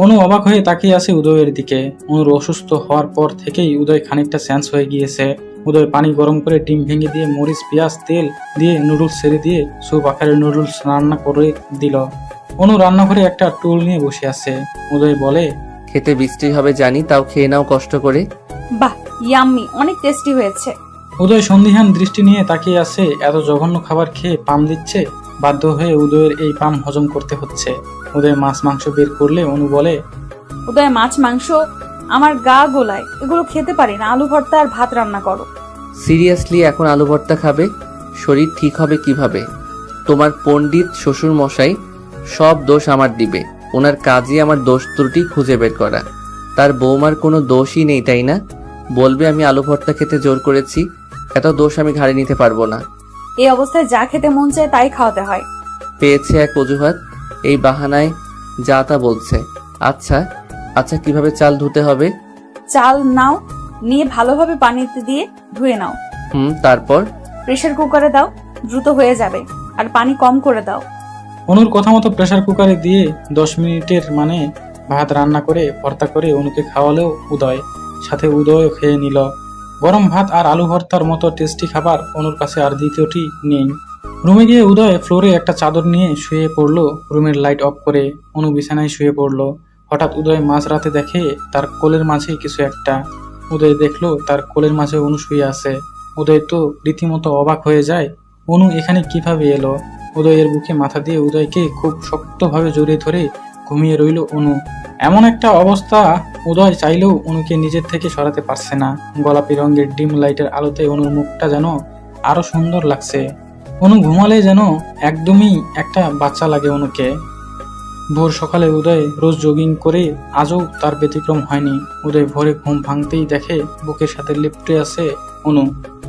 অনু অবাক হয়ে তাকিয়ে আছে উদয়ের দিকে। অনুর অসুস্থ হওয়ার পর থেকেই উদয় খানিকটা সেন্স হয়ে গিয়েছে। উদয় পানি গরম করে ডিম ভেঙে দিয়ে মরিচ পেঁয়াজ তেল দিয়ে নুডলস ছেড়ে দিয়ে স্যুপ আকারের নুডলস রান্না করে দিল। অনু রান্নাঘরে একটা টুল নিয়ে বসে আছে। উদয় বলে, খেতে বৃষ্টি হবে জানি, তাও খেয়ে নাও কষ্ট করে। বাহ, ইয়াম্মি, অনেক টেস্টি হয়েছে। উদয় সন্দিহান দৃষ্টি নিয়ে তাকিয়ে আছে। এত জঘন্য খাবার খেয়ে পাম দিচ্ছে। বাধ্য হয়ে উদয়ের এই পাম হজম করতে হচ্ছে। উদয় মাছ মাংস বের করলে অনু বলে, উদয়, মাছ মাংস আমার গা গোলায়, এগুলো খেতে পারি না। আলু ভর্তা আর ভাত রান্না করো। সিরিয়াসলি এখন আলু ভর্তা খাবে? শরীর ঠিক হবে কিভাবে? তোমার পণ্ডিত শ্বশুর মশাই সব দোষ আমার দিবে। ওনার কাজই আমার দোষ ত্রুটি খুঁজে বের করা। তার বৌমার কোনো দোষই নেই, তাই না? বলবে আমি আলু ভর্তা খেতে জোর করেছি। এত দোষ আমি ঘাড়ে নিতে পারবো না। এই অবস্থায় যা খেতে মন চায় তাই খাওয়াতে হয়। পেয়েছে এক অজুহাত, এই বাহানায় যা তা বলছে। আচ্ছা আচ্ছা, কিভাবে চাল ধুতে হবে? চাল নাও, নিয়ে ভালোভাবে পানিতে দিয়ে ধুয়ে নাও। তারপর? প্রেসার কুকারে দাও, দ্রুত হয়ে যাবে। আর পানি কম করে দাও। অনুর কথা মতো প্রেসার কুকারে দিয়ে 10 মিনিটের মানে ভাত রান্না করে ভর্তা করে অনুকে খাওয়ালেও উদয়, সাথে উদয়ও খেয়ে নিল। গরম ভাত আর আলু ভর্তার মতো টেস্টি খাবার অনুর কাছে আর দ্বিতীয়টি নেই। রুমে গিয়ে উদয় ফ্লোরে একটা চাদর নিয়ে শুয়ে পড়লো। রুমের লাইট অফ করে অনু বিছানায় শুয়ে পড়লো। হঠাৎ উদয় মাঝরাতে দেখে তার কোলের মাঝে কিছু একটা। উদয় দেখলো তার কোলের মাঝে অনু শুয়ে আছে। উদয় তো রীতিমতো অবাক হয়ে যায়, অনু এখানে কিভাবে এলো। উদয়ের বুকে মাথা দিয়ে উদয়কে খুব শক্তভাবে জড়িয়ে ধরে ঘুমিয়ে রইল অনু। এমন একটা অবস্থা, উদয় চাইলেও অনুকে নিজের থেকে সরাতে পারছে না। গোলাপি রঙের ডিম লাইটের আলোতে অনুর মুখটা যেন আরো সুন্দর লাগছে। অনু ঘুমালে যেন একদমই একটা বাচ্চা লাগে অনুকে। ভোর সকালে উদয় রোজ জগিং করে, আজও তার ব্যতিক্রম হয়নি। উদয় ভোরে ঘুম ভাঙতেই দেখে বুকের সাথে লিপটে আছে অনু।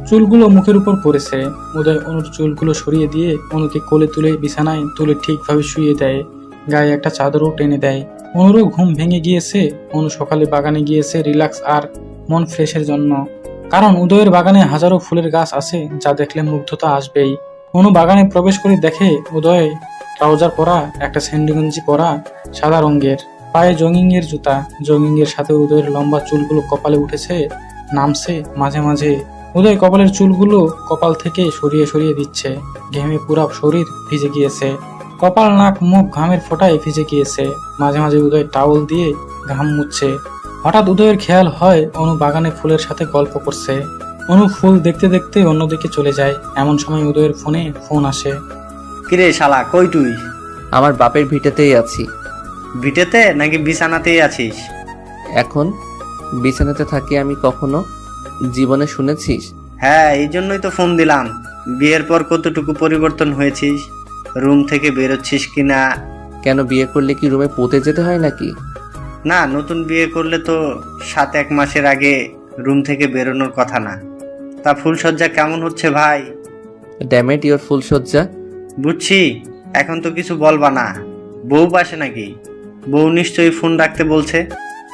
চুলগুলো মুখের উপর পড়েছে। উদয় অনুর চুলগুলো সরিয়ে দিয়ে অনুকে কোলে তুলে বিছানায় তুলে ঠিকভাবে শুয়ে দেয়। গায়ে একটা চাদরও টেনে দেয়। অনুরও ঘুম ভেঙে গিয়েছে। অনু সকালে বাগানে গিয়েছে রিল্যাক্স আর মন ফ্রেশের জন্য। কারণ উদয়ের বাগানে হাজারো ফুলের গাছ আছে, যা দেখলে মুগ্ধতা আসবেই। অনু বাগানে প্রবেশ করে দেখে উদয় ট্রাউজার পরা, একটা স্যান্ডি গঞ্জি পরা, সাদা রঙের, পায়ে জগিং এর জুতা। জগিং এর সাথে উদয়ের লম্বা চুলগুলো কপালে উঠেছে, নামছে মাঝে মাঝে। উদয় কপালের চুলগুলো কপাল থেকে সরিয়ে সরিয়ে দিচ্ছে। ঘেমে পুরা শরীর ভিজে গিয়েছে। কপাল, নাক, মুখ ঘামের ফোঁটায় ভিজে গিয়েছে। মাঝে মাঝে উদয় টাওয়াল দিয়ে ঘাম মুছছে। হঠাৎ উদয়ের খেয়াল হয় অনু বাগানে ফুলের সাথে গল্প করছে। অনু ফুল দেখতে দেখতে অন্যদিকে চলে যায়। এমন সময় উদয়ের ফোনে ফোন আসে। কিরে শালা, কই তুই? আমার বাপের ভিটেতেই আছি। ভিটেতে নাকি বিছানাতেই আছিস? এখন বিছানাতে থাকি আমি, কখনো জীবনে শুনেছিস? হ্যাঁ, এই জন্যই তো ফোন দিলাম। বিয়ের পর কতটুকু পরিবর্তন হয়েছিস? রুম থেকে বেরোচ্ছিস কিনা? কেন, বিয়ে করলে কি রুমে পৌঁতে যেতে হয় নাকি? না, নতুন বিয়ে করলে তো 7-1 মাসের আগে রুম থেকে বেরোনোর কথা না। তা ফুলসজ্জা কেমন হচ্ছে ভাই? ড্যামেট ইওর ফুলসজ্জা। বুঝছি, এখন তো কিছু বলবা না। বউ পাশে নাকি? বউ নিশ্চয়ই ফোন রাখতে বলছে।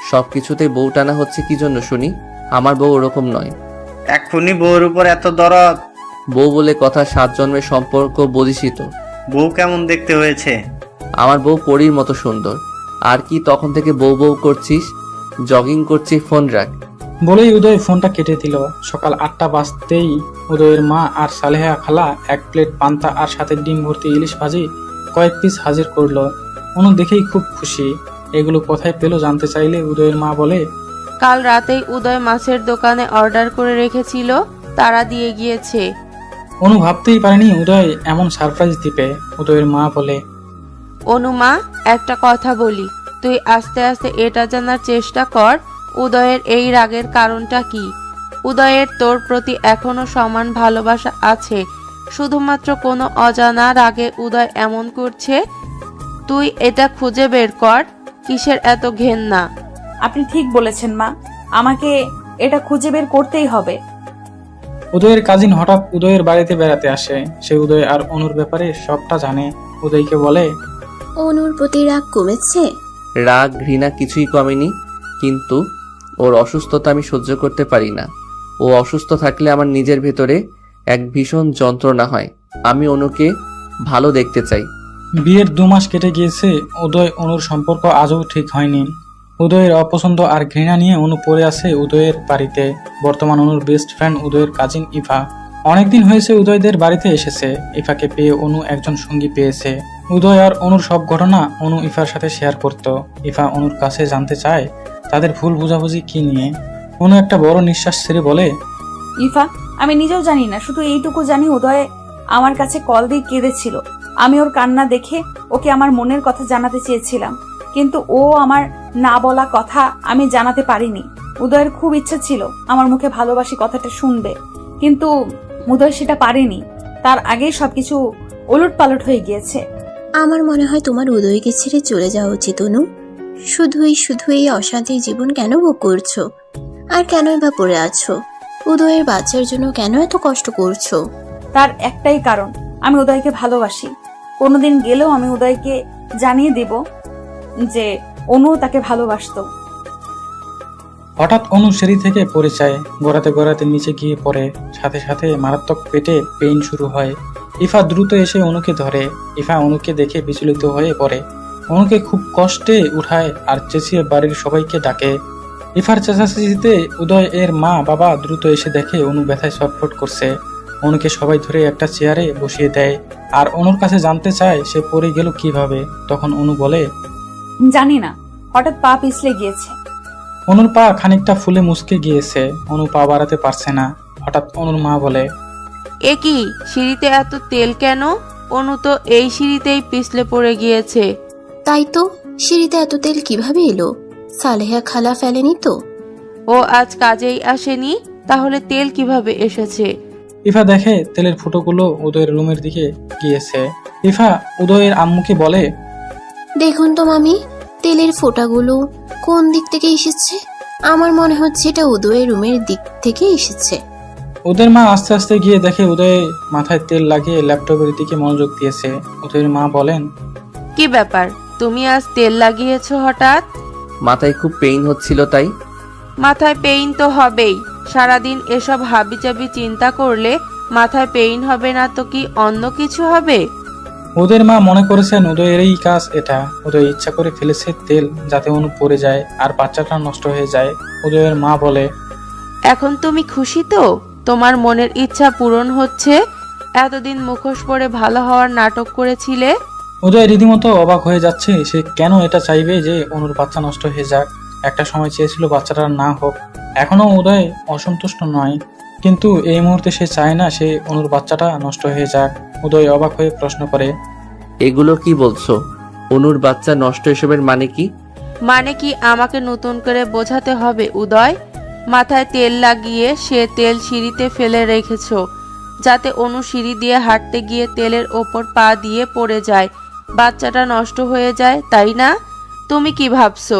সব কিছুতেই বউ টানা হচ্ছে কি জন্য শুনি? আমার বউ ওরকম নয়। এক্ষুনি বউর উপর এত দরদ? বউ বলে কথা, 7 জন্মের সম্পর্ক, বুঝিসই তো। বউ কেমন দেখতে হয়েছে? আমার বউ পরীর মতো সুন্দর। আর কি তখন থেকে বউ বউ করছিস? জগিং করছি, ফোন রাখ। বলেই উদয় ফোনটা কেটে দিল। সকাল 8টা বাজতেই উদয়ের মা আর সালেহা খালা 1 প্লেট পান্তা আর সাথে ডিম ভর্তি ইলিশ ভাজি কয়েক পিস হাজির করলো। অনু দেখেই খুব খুশি। এগুলো কোথায় পেলো জানতে চাইলে উদয়ের মা বলে, কাল রাতেই উদয় মাছের দোকানে অর্ডার করে রেখেছিল, তারা দিয়ে গিয়েছে। অনু ভাবতেই পারেনি উদয় এমন সারপ্রাইজ দিবে। উদয়ের মা বলে, অনুমা, একটা কথা বলি, তুই আস্তে আস্তে এটা জানার চেষ্টা কর উদয়ের এই রাগের কারণটা কি। উদয়ের তোর প্রতি এখনো সমান ভালোবাসা আছে, শুধুমাত্র কোনো অজানা রাগে উদয় এমন করছে। তুই এটা খুঁজে বের কর, কিসের এত ঘেন্না। আপনি ঠিক বলেছেন মা, আমাকে এটা খুঁজে বের করতেই হবে। উদয়ের কাজিন হঠাৎ উদয়ের বাড়িতে বেড়াতে আসে। সে উদয় আর অনুর ব্যাপারে সবটা জানে। উদয়কে বলে, অনুর প্রতি রাগ কমেছে? রাগ ঘৃণা কিছুই কমেনি, কিন্তু ওর অসুস্থতা আমি সহ্য করতে পারি না। ও অসুস্থ থাকলে আমার নিজের ভেতরে এক ভীষণ যন্ত্রণা হয়। আমি অনুকে ভালো দেখতে চাই। বিয়ের 2 মাস কেটে গিয়েছে, উদয় অনুর সম্পর্ক আজও ঠিক হয়নি। উদয়ের অপছন্দ আর ঘৃণা নিয়ে অনু পড়ে আছে উদয়ের বাড়িতে। বর্তমান অনুর বেস্ট ফ্রেন্ড উদয়ের কাজিন ইভা অনেকদিন হয়েছে উদয়দের বাড়িতে এসেছে। ইফাকে পেয়ে অনু একজন সঙ্গী পেয়েছে। উদয় আর অনুর সব ঘটনা অনু ইফার সাথে শেয়ার করত। ইফা অনুর কাছে জানতে চায় তাদের ভুল বোঝাবুঝি কি নিয়ে। অনু একটা বড় নিঃশ্বাস ছেড়ে বলে, ইফা, আমি নিজেও জানি না, শুধু এইটুকু জানি উদয় আমার কাছে কল দিয়ে কেঁদেছিল। আমি ওর কান্না দেখে ওকে আমার মনের কথা জানাতে চেয়েছিলাম, কিন্তু ও আমার না বলা কথা আমি জানাতে পারিনি। উদয়ের খুব ইচ্ছা ছিল আমার মুখে ভালোবাসি কথাটা শুনবে, কিন্তু উদয় সেটা পারেনি। তার আগেই সবকিছু ওলটপালট হয়ে গিয়েছে। আমার মনে হয় তোমার উদয়কে ছেড়ে চলে যাওয়া উচিত অনু। শুধু এই অশান্তির জীবন কেন ভোগ করছো? আর কেনই বা পড়ে আছো? উদয়ের বাচ্চার জন্য কেন এত কষ্ট করছো? তার একটাই কারণ, আমি উদয়কে ভালোবাসি। কোনোদিন গেলেও আমি উদয়কে জানিয়ে দেব যে অনু তাকে ভালোবাসতো। হঠাৎ অনু সিঁড়ি থেকে পড়ে যায়। গড়াতে গড়াতে নিচে গিয়ে পড়ে। সাথে সাথে মারাত্মক পেটে পেইন শুরু হয়। ইফা দ্রুত এসে অনুকে ধরে। ইফা অনুকে দেখে বিচলিত হয়ে পড়ে। অনুকে খুব কষ্টে উঠায় আর চেঁচিয়ে বাড়ির সবাইকে ডাকে। ইফার চেঁচাচেঁচিতে উদয় এর মা বাবা দ্রুত এসে দেখে অনু ব্যথায় ছটফট করছে। অনুকে সবাই ধরে একটা চেয়ারে বসিয়ে দেয় আর অনুর কাছে জানতে চায় সে পড়ে গেল কিভাবে। তখন অনু বলে, জানি না, হঠাৎ পা পিছলে গিয়েছে। অনুর পা খানিকটা ফুলে মুচকে গিয়েছে। অনু পা বাড়াতে পারছে না। হঠাৎ অনুর মা বলে, এ কি, সিঁড়িতে এত তেল কেন? অনু তো এই সিঁড়িতেই পিছলে পড়ে গিয়েছে। তাই তো, সিঁড়িতে এত তেল কিভাবে এলো? সালেহা খালা ফেলেনি তো? ও আজ কাজেই আসেনি, তাহলে তেল কিভাবে এসেছে? ইফা দেখে তেলের ফুটোগুলো উদয়ের রুমের দিকে গিয়েছে। ইফা উদয়ের আম্মুকে বলে, দেখুন তো মামি, তেলের ফোঁটাগুলো কোন দিক থেকে এসেছে? আমার মনে হচ্ছে এটা উদয়ের রুমের দিক থেকে এসেছে। উদয়ের মা আস্তে আস্তে গিয়ে দেখে উদয় মাথায় তেল লাগিয়ে ল্যাপটপের দিকে মনোযোগ দিয়েছে। উদয়ের মা বলেন, কি ব্যাপার, তুমি আজ তেল লাগিয়েছো হঠাৎ? মাথায় খুব পেইন হচ্ছিল তাই। মাথায় পেইন তো হবেই, সারাদিন এসব হাবিজাবি চিন্তা করলে মাথায় পেইন হবে না তো কি অন্য কিছু হবে? উদয়ের মা মনে করেছেন উদয়েরই কাজ এটা। উদয় ইচ্ছা করে ফেলেছে তেল যাতে অনু পড়ে যায় আর বাচ্চাটা নষ্ট হয়ে যায়। উদয়ের মা বলে, এখন তুমি খুশি তো? তোমার মনের ইচ্ছা পূরণ হচ্ছে? এতদিন মুখোশ পরে ভালো হওয়ার নাটক করেছিলে। উদয় রীতিমতো অবাক হয়ে যাচ্ছে। সে কেন এটা চাইবে যে অনুর বাচ্চা নষ্ট হয়ে যাক? একটা সময় চেয়েছিল বাচ্চাটার না হোক। এখনো উদয় অসন্তুষ্ট নয়, কিন্তু এই মুহূর্তে সে চায় না সে অনুর বাচ্চাটা নষ্ট হয়ে যাক। উদয় অবাক হয়ে প্রশ্ন করে, এগুলো কি বলছো? অনুর বাচ্চা নষ্ট এসবের মানে কি? মানে কি আমাকে নতুন করে বোঝাতে হবে উদয়? মাথায় তেল লাগিয়ে সে তেল সিঁড়িতে ফেলে রেখেছো যাতে অনু সিঁড়ি দিয়ে হাঁটতে গিয়ে তেলের ওপর পা দিয়ে পড়ে যায়, বাচ্চাটা নষ্ট হয়ে যায়, তাই না? তুমি কি ভাবছো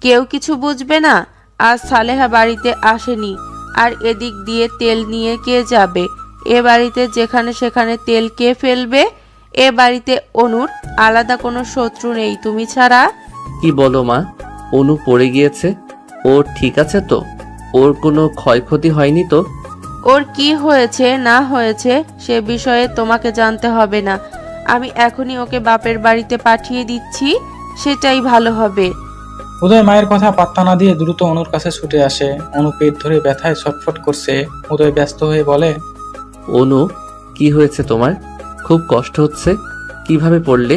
কেউ কিছু বুঝবে না? আজ সালেহা বাড়িতে আসেনি, আর এদিক দিয়ে তেল নিয়ে কে যাবে? এ বাড়িতে যেখানে সেখানে তেল কে ফেলবে? এ বাড়িতে অনুর আলাদা কোনো শত্রু নেই তুমি ছাড়া। কি বলো মা? অনু পড়ে গিয়েছে, ও ঠিক আছে তো? ওর কোনো ক্ষয়ক্ষতি হয়নি তো? ওর কি হয়েছে না হয়েছে সে বিষয়ে তোমাকে জানতে হবে না। আমি এখনই ওকে বাপের বাড়িতে পাঠিয়ে দিচ্ছি, সেটাই ভালো হবে। উদয় মায়ের কথা পাত্তা না দিয়ে দ্রুত অনুর কাছে ছুটে আসে। অনু পেট ধরে ব্যথায় ছটফট করছে। উদয় ব্যস্ত হয়ে বলে, অনু, কি হয়েছে তোমার? খুব কষ্ট হচ্ছে? কিভাবে পড়লে?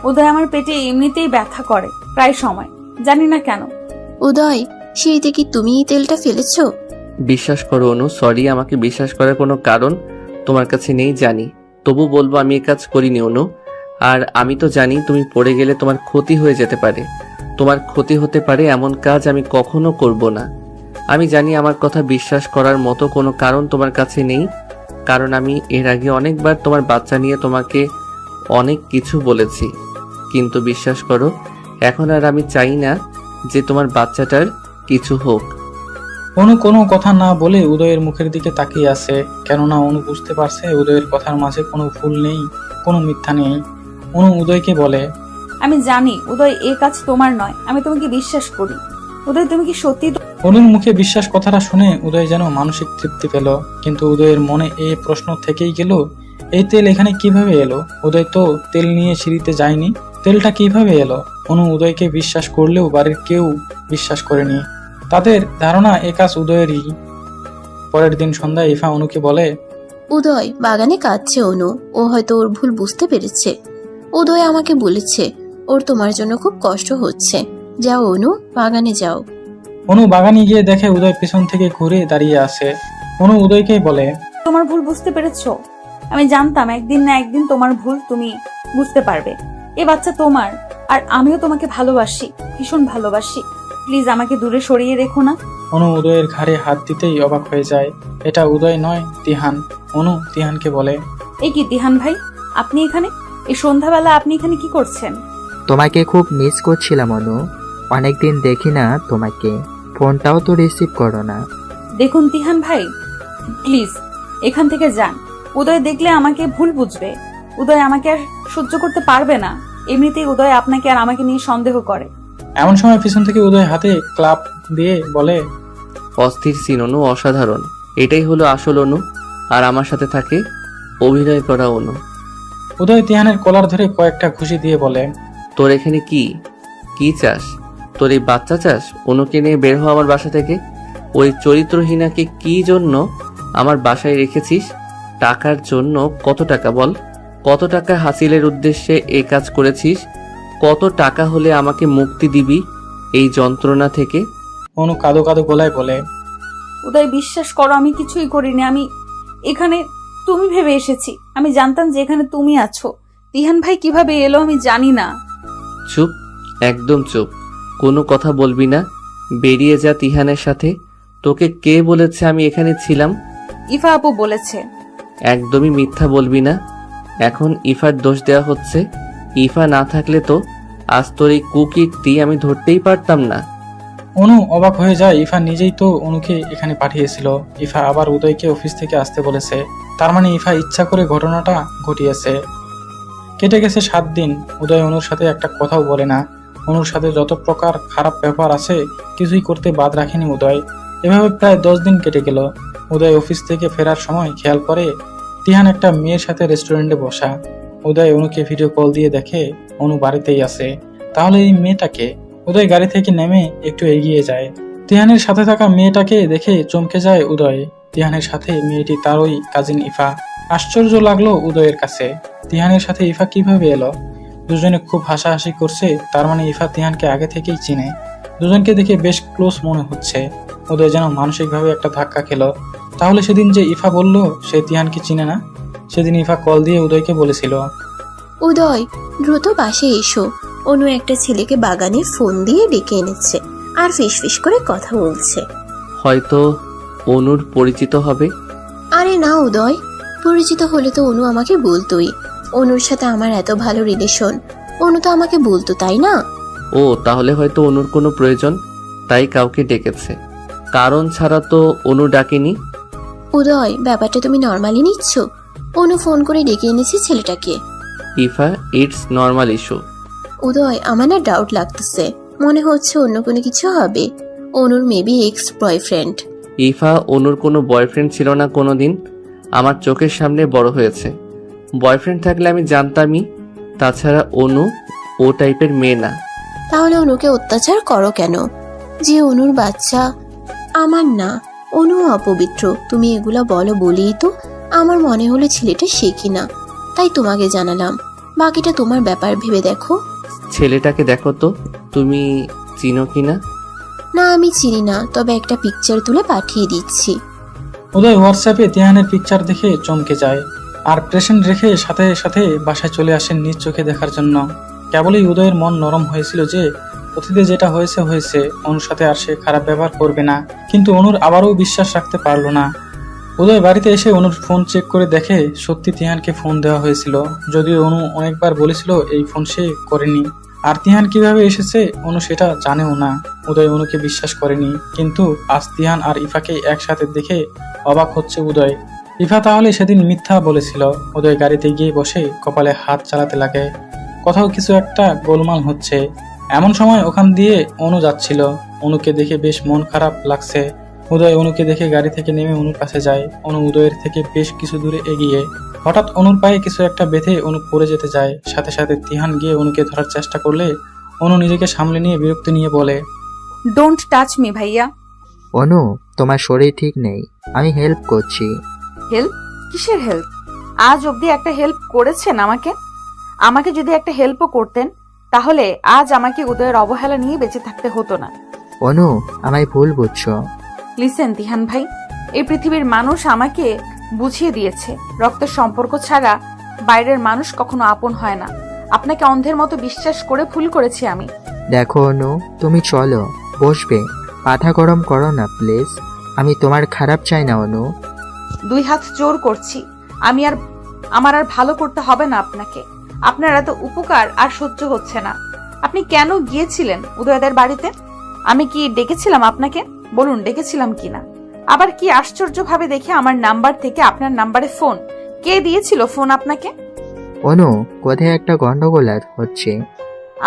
উদয় আমার পেটে এমনিতেই ব্যথা করে প্রায় সময়, জানি না কেন। উদয়, সিঁড়িতে কি তুমি এই তেলটা ফেলেছো? বিশ্বাস করো অনু, সরি, আমাকে বিশ্বাস করার কোনো কারণ তোমার কাছে নেই জানি, তবু বলবো আমি এ কাজ করিনি অনু। আর আমি তো জানি তুমি পড়ে গেলে তোমার ক্ষতি হয়ে যেতে পারে। তোমার ক্ষতি হতে পারে এমন কাজ আমি কখনো করব না। আমি জানি আমার কথা বিশ্বাস করার মতো কোনো কারণ তোমার কাছে নেই, কারণ আমি এর আগে অনেকবার তোমার বাচ্চা নিয়ে তোমাকে অনেক কিছু বলেছি। কিন্তু বিশ্বাস করো, এখন আর আমি চাই না যে তোমার বাচ্চাটার কিছু হোক। অনু কোনো কথা না বলে উদয়ের মুখের দিকে তাকিয়ে আছে, কেননা অনু বুঝতে পারছে উদয়ের কথার মাঝে কোনো ভুল নেই, কোনো মিথ্যা নেই। অনু উদয়কে বলে, আমি জানি উদয় এই কাজ তোমার নয়, আমি তোমাকে বিশ্বাস করি। উদয় তুমি কি সত্যি অনুর মুখে বিশ্বাস কথাটা শুনে উদয় যেন মানসিক তৃপ্তি পেল, কিন্তু উদয়ের মনে এই প্রশ্ন থেকেই গেল, এই তেল এখানে কিভাবে এলো? উদয় তো তেল নিয়ে সিঁড়িতে যায়নি, তেলটা কিভাবে এলো? অনু উদয়কে বিশ্বাস করলেও বাড়ির কেউ বিশ্বাস করেনি, তাদের ধারণা এ কাজ উদয়েরই। পরের দিন সন্ধ্যায় ইফা অনুকে বলে, উদয় বাগানে কাঁদছে অনু, ও হয়তো ওর ভুল বুঝতে পেরেছে। উদয় আমাকে বলেছে ওর তোমার জন্য খুব কষ্ট হচ্ছে, যাও অনু বাগানে যাও। অনু বাগানে গিয়ে দেখে উদয় পিছন থেকে ঘুরে দাঁড়িয়ে আছে। অনু উদয়কে বলে, তোমার ভুল বুঝতে পেরেছো? আমি জানতাম একদিন না একদিন তোমার ভুল তুমি বুঝতে পারবে। এ বাচ্চা তোমার, আর আমিও তোমাকে ভালোবাসি, ভীষণ ভালোবাসি। প্লিজ আমাকে দূরে সরিয়ে রেখো না। অনু উদয়ের ঘাড়ে হাত দিতেই অবাক হয়ে যায়, এটা উদয় নয়, তিহান। অনু তিহানকে বলে, এই কি তিহান ভাই, আপনি এখানে? এই সন্ধ্যাবেলা আপনি এখানে কি করছেন? তোমাকে খুব মিস করছিলাম অনু, অনেকদিন দেখি না তোমাকে, ফোনটাও তো রিসিভ করো না। দেখুন তিহান ভাই, প্লিজ এখান থেকে যান। উদয় দেখলে আমাকে ভুল বুঝবে, উদয় আমাকে আর সহ্য করতে পারবে না। এমনিতেই উদয় আপনাকে আর আমাকে নিয়ে সন্দেহ করে। এমন সময় পিছন থেকে উদয় হাতে ক্লাব দিয়ে বলে, অস্থির সিন অনু, অসাধারণ। এটাই হলো আসল অনু, আর আমার সাথে থাকে অভিনয় করা অনু। উদয় তিহানের কলার ধরে কয়েকটা ঘুষি দিয়ে বলে, তোর এখানে কি কি চাস? তোর এই বাচ্চা চাস? অনুকে নিয়ে বের হও আমার বাসা থেকে। ওই চরিত্রহীনাকে কি জন্য আমার বাসায় রেখেছিস? টাকার জন্য? কত টাকা বল? কত টাকা হাসিলের উদ্দেশ্যে এই কাজ করেছিস? কত টাকা হলে আমাকে মুক্তি দিবি এই যন্ত্রণা থেকে? অনু কাঁদো কাঁদো গলায় বলে, উদয় বিশ্বাস করো, আমি কিছুই করিনি। আমি এখানে তুমি ভেবে এসেছি, আমি জানতাম যে এখানে তুমি আছো। তিহান ভাই কিভাবে এলো আমি জানি না। চুপ, একদম চুপ, কোনো কথা বলবি না। বেরিয়ে যা তিহানের সাথে। তোকে কে বলেছে আমি এখানে ছিলাম? ইফা আপু বলেছে। একদমই মিথ্যা বলবি না। এখন ইফার দোষ দেওয়া হচ্ছে। ইফা না থাকলে তো আজ তোর এই কুকীর্তি আমি ধরতেই পারতাম না। অনু অবাক হয়ে যায়, ইফা নিজেই তো অনুকে এখানে পাঠিয়েছিল। ইফা আবার উদয়কে অফিস থেকে আসতে বলেছে, তার মানে ইফা ইচ্ছা করে ঘটনাটা ঘটিয়েছে। কেটে গেছে 7 দিন। উদয় অনুর সাথে একটা কথাও বলে না। অনুর সাথে যত প্রকার খারাপ ব্যাপার আছে কিছুই করতে বাদ রাখেনি উদয়। এভাবে প্রায় 10 দিন কেটে গেল। উদয় অফিস থেকে ফেরার সময় খেয়াল করে তিহান একটা মেয়ের সাথে রেস্টুরেন্টে বসা। উদয় অনুকে ভিডিও কল দিয়ে দেখে অনু বাড়িতেই আছে। তাহলে এই মেয়েটাকে? উদয় গাড়ি থেকে নেমে একটু এগিয়ে যায়। তিহানের সাথে থাকা মেয়েটাকে দেখে চমকে যায় উদয়। তিহানের সাথে মেয়েটি তারই কাজিন ইফা। আশ্চর্য লাগলো উদয়ের কাছে, তিহানের সাথে ইফা কিভাবে এলো? দুজনে খুব হাসাহাসি করছে, তার মানে ইফা তিহানকে আগে থেকেই চিনে। দুজনকে দেখে বেশ ক্লোজ মনে হচ্ছে। উদয় যেন মানসিকভাবে একটা ধাক্কা খেলো। তাহলে সেদিন যে ইফা বলল সে তিহানকে চিনে না, সেদিন ইফা কল দিয়ে উদয়কে বলেছিল, উদয় দ্রুত বাসে এসো, অনু একটা ছেলেকে বাগানে ফোন দিয়ে ডেকে এনেছে আর ফিস করে কথা বলছে। হয়তো অনুর পরিচিত হবে। আরে না উদয়, পরিচিত হলে তো অনু আমাকে বলতোই। অনুর সাথে আমার এত ভালো রিলেশন, অনু তো আমাকে বলতো, তাই না? ও তাহলে হয়তো অনুর কোনো প্রয়োজন, তাই কাউকে ডেকেছে। কারণ ছাড়া তো অনু ডাকেনি। উদয় ব্যাপারটা তুমি নর্মালি নিচ্ছ। অনু ফোন করে ডেকে এনেছে ছেলেটাকে। Ifa, it's normal issue. Uday আমার না ডাউট লাগতেছে, মনে হচ্ছে অন্য কোনো কিছু হবে। অনুর মেবি এক্স বয়ফ্রেন্ড। ইফা, অনুর কোনো বয়ফ্রেন্ড ছিল না কোনোদিন। আমার চোখের সামনে বড় হয়েছে। বয়ফ্রেন্ড থাকলে আমি জানতামই। তাছাড়া অনু ও টাইপের মেয়ে না। তাহলে অনুকে অত্যাচার করো কেন? যে অনুর বাচ্চা আমার না, অনু অপবিত্র। তুমি এগুলা বলো বলেই তো আমার মনে হলো ছেলেটা সে কিনা, তাই তোমাকে জানালাম। বাকিটা তোমার ব্যাপার, ভেবে দেখো। ছেলেটাকে দেখো তো, তুমি চিনো কিনা? না আমি চিনি না, তবে একটা পিকচার তুলে পাঠিয়ে দিচ্ছি। উদয় হোয়াটসঅ্যাপে তিহানের পিকচার দেখে চমকে যায়, আর প্রেসেন্ট রেখে সাথে সাথে বাসায় চলে আসেন নিজ চোখে দেখার জন্য। কেবলই উদয়ের মন নরম হয়েছিল যে অতীতে যেটা হয়েছে হয়েছে, অনুর সাথে আর সে খারাপ ব্যবহার করবে না। কিন্তু অনুর আবারও বিশ্বাস রাখতে পারলো না। উদয় বাড়িতে এসে অনুর ফোন চেক করে দেখে সত্যি তিহানকে ফোন দেওয়া হয়েছিল, যদিও অনু অনেকবার বলেছিল এই ফোন সে করেনি। আর তিহান কিভাবে এসেছে অনু সেটা জানেও না। উদয় অনুকে বিশ্বাস করেনি, কিন্তু আজ তিহান আর ইফাকে একসাথে দেখে অবাক হচ্ছে উদয়। ইফা তাহলে সেদিন মিথ্যা বলেছিল। উদয় গাড়িতে গিয়ে বসে কপালে হাত চালাতে লাগে। কোথাও কিছু একটা গোলমাল হচ্ছে। এমন সময় ওখান দিয়ে অনু যাচ্ছিল। অনুকে দেখে বেশ মন খারাপ লাগছে। উদয় অনুকে দেখে গাড়ি থেকে নেমে অনুর কাছে যায়। অনু উদয়ের থেকে বেশ কিছু দূরে এগিয়ে হঠাৎ অনুর পায়ে কিছু একটা বেঁধে অনু পড়ে যেতে যায়। সাথে সাথে তিহান গিয়ে অনুকে ধরার চেষ্টা করলে অনু নিজেকে সামলে নিয়ে বিরক্তি নিয়ে বলে, ডোন্ট টাচ মি ভাইয়া। অনু, তোমার শরীর ঠিক নেই, আমি হেল্প করছি। হেল্প? কিসের হেল্প? আজ অবধি একটা হেল্প করেছেন আমাকে? আমাকে যদি একটা হেল্পও করতেন তাহলে আজ আমাকে উদয়ের অবহেলা নিয়ে বেঁচে থাকতে হতো না। অনু, আমায় ভুল বুঝছো। লিসেন তিহান ভাই, এই পৃথিবীর মানুষ আমাকে বুঝিয়ে দিয়েছে রক্তের সম্পর্ক ছাড়া বাইরের মানুষ কখনো আপন হয় না। আপনাকে অন্ধের মতো বিশ্বাস করে ভুল করেছি আমি। দেখো অনু, তুমি চলো, বসবে। মাথা গরম করো না প্লিজ, আমি তোমার খারাপ চাই না অনু। 2 হাত জোর করছি, আমার আর ভালো করতে হবে না আপনাকে। আপনার এত উপকার আর সহ্য হচ্ছে না। আপনি কেন গিয়েছিলেন উদয়দের বাড়িতে? আমি কি ডেকেছিলাম আপনাকে? বলুন ডেকেছিলাম কিনা। আবার কি আশ্চর্য ভাবে দেখে আমার নাম্বার থেকে আপনার নাম্বারে ফোন। কে দিয়েছিল ফোন আপনাকে? অনু, কোথায় একটা গন্ডগোল হচ্ছে।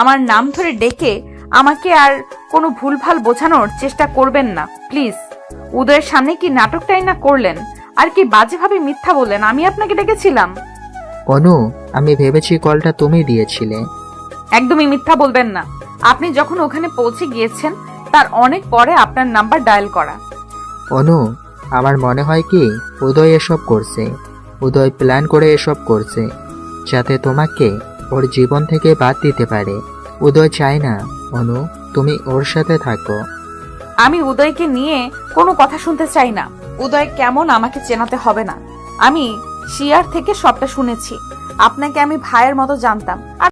আমার নাম ধরে ডেকে আমাকে আর কোনো ভুলভাল বোঝানোর চেষ্টা করবেন না প্লিজ। উদয়ের সামনে কি নাটকটাই না করলেন, আর কি বাজেভাবে মিথ্যা বললেন আমি আপনাকে ডেকেছিলাম। অনু, আমি ভেবেছি কলটা তুমি দিয়েছিলে। একদমই মিথ্যা বলবেন না। আপনি যখন ওখানে পৌঁছে গিয়েছেন তার অনেক পরে আপনার নাম্বার ডায়াল করা। অনু, আমার মনে হয় কি উদয় এসব করছে। উদয় প্ল্যান করে এসব করছে যাতে তোমাকে ওর জীবন থেকে বাদ দিতে পারে। উদয় চায় না অনু তুমি ওর সাথে থাকো। আমি উদয়কে নিয়ে কোনো কথা শুনতে চাই না। উদয় কেমন আমাকে চেনাতে হবে না। আমি শিয়ার থেকে সবটা শুনেছি। আপনাকে আমি ভাইয়ের মতো জানতাম। আর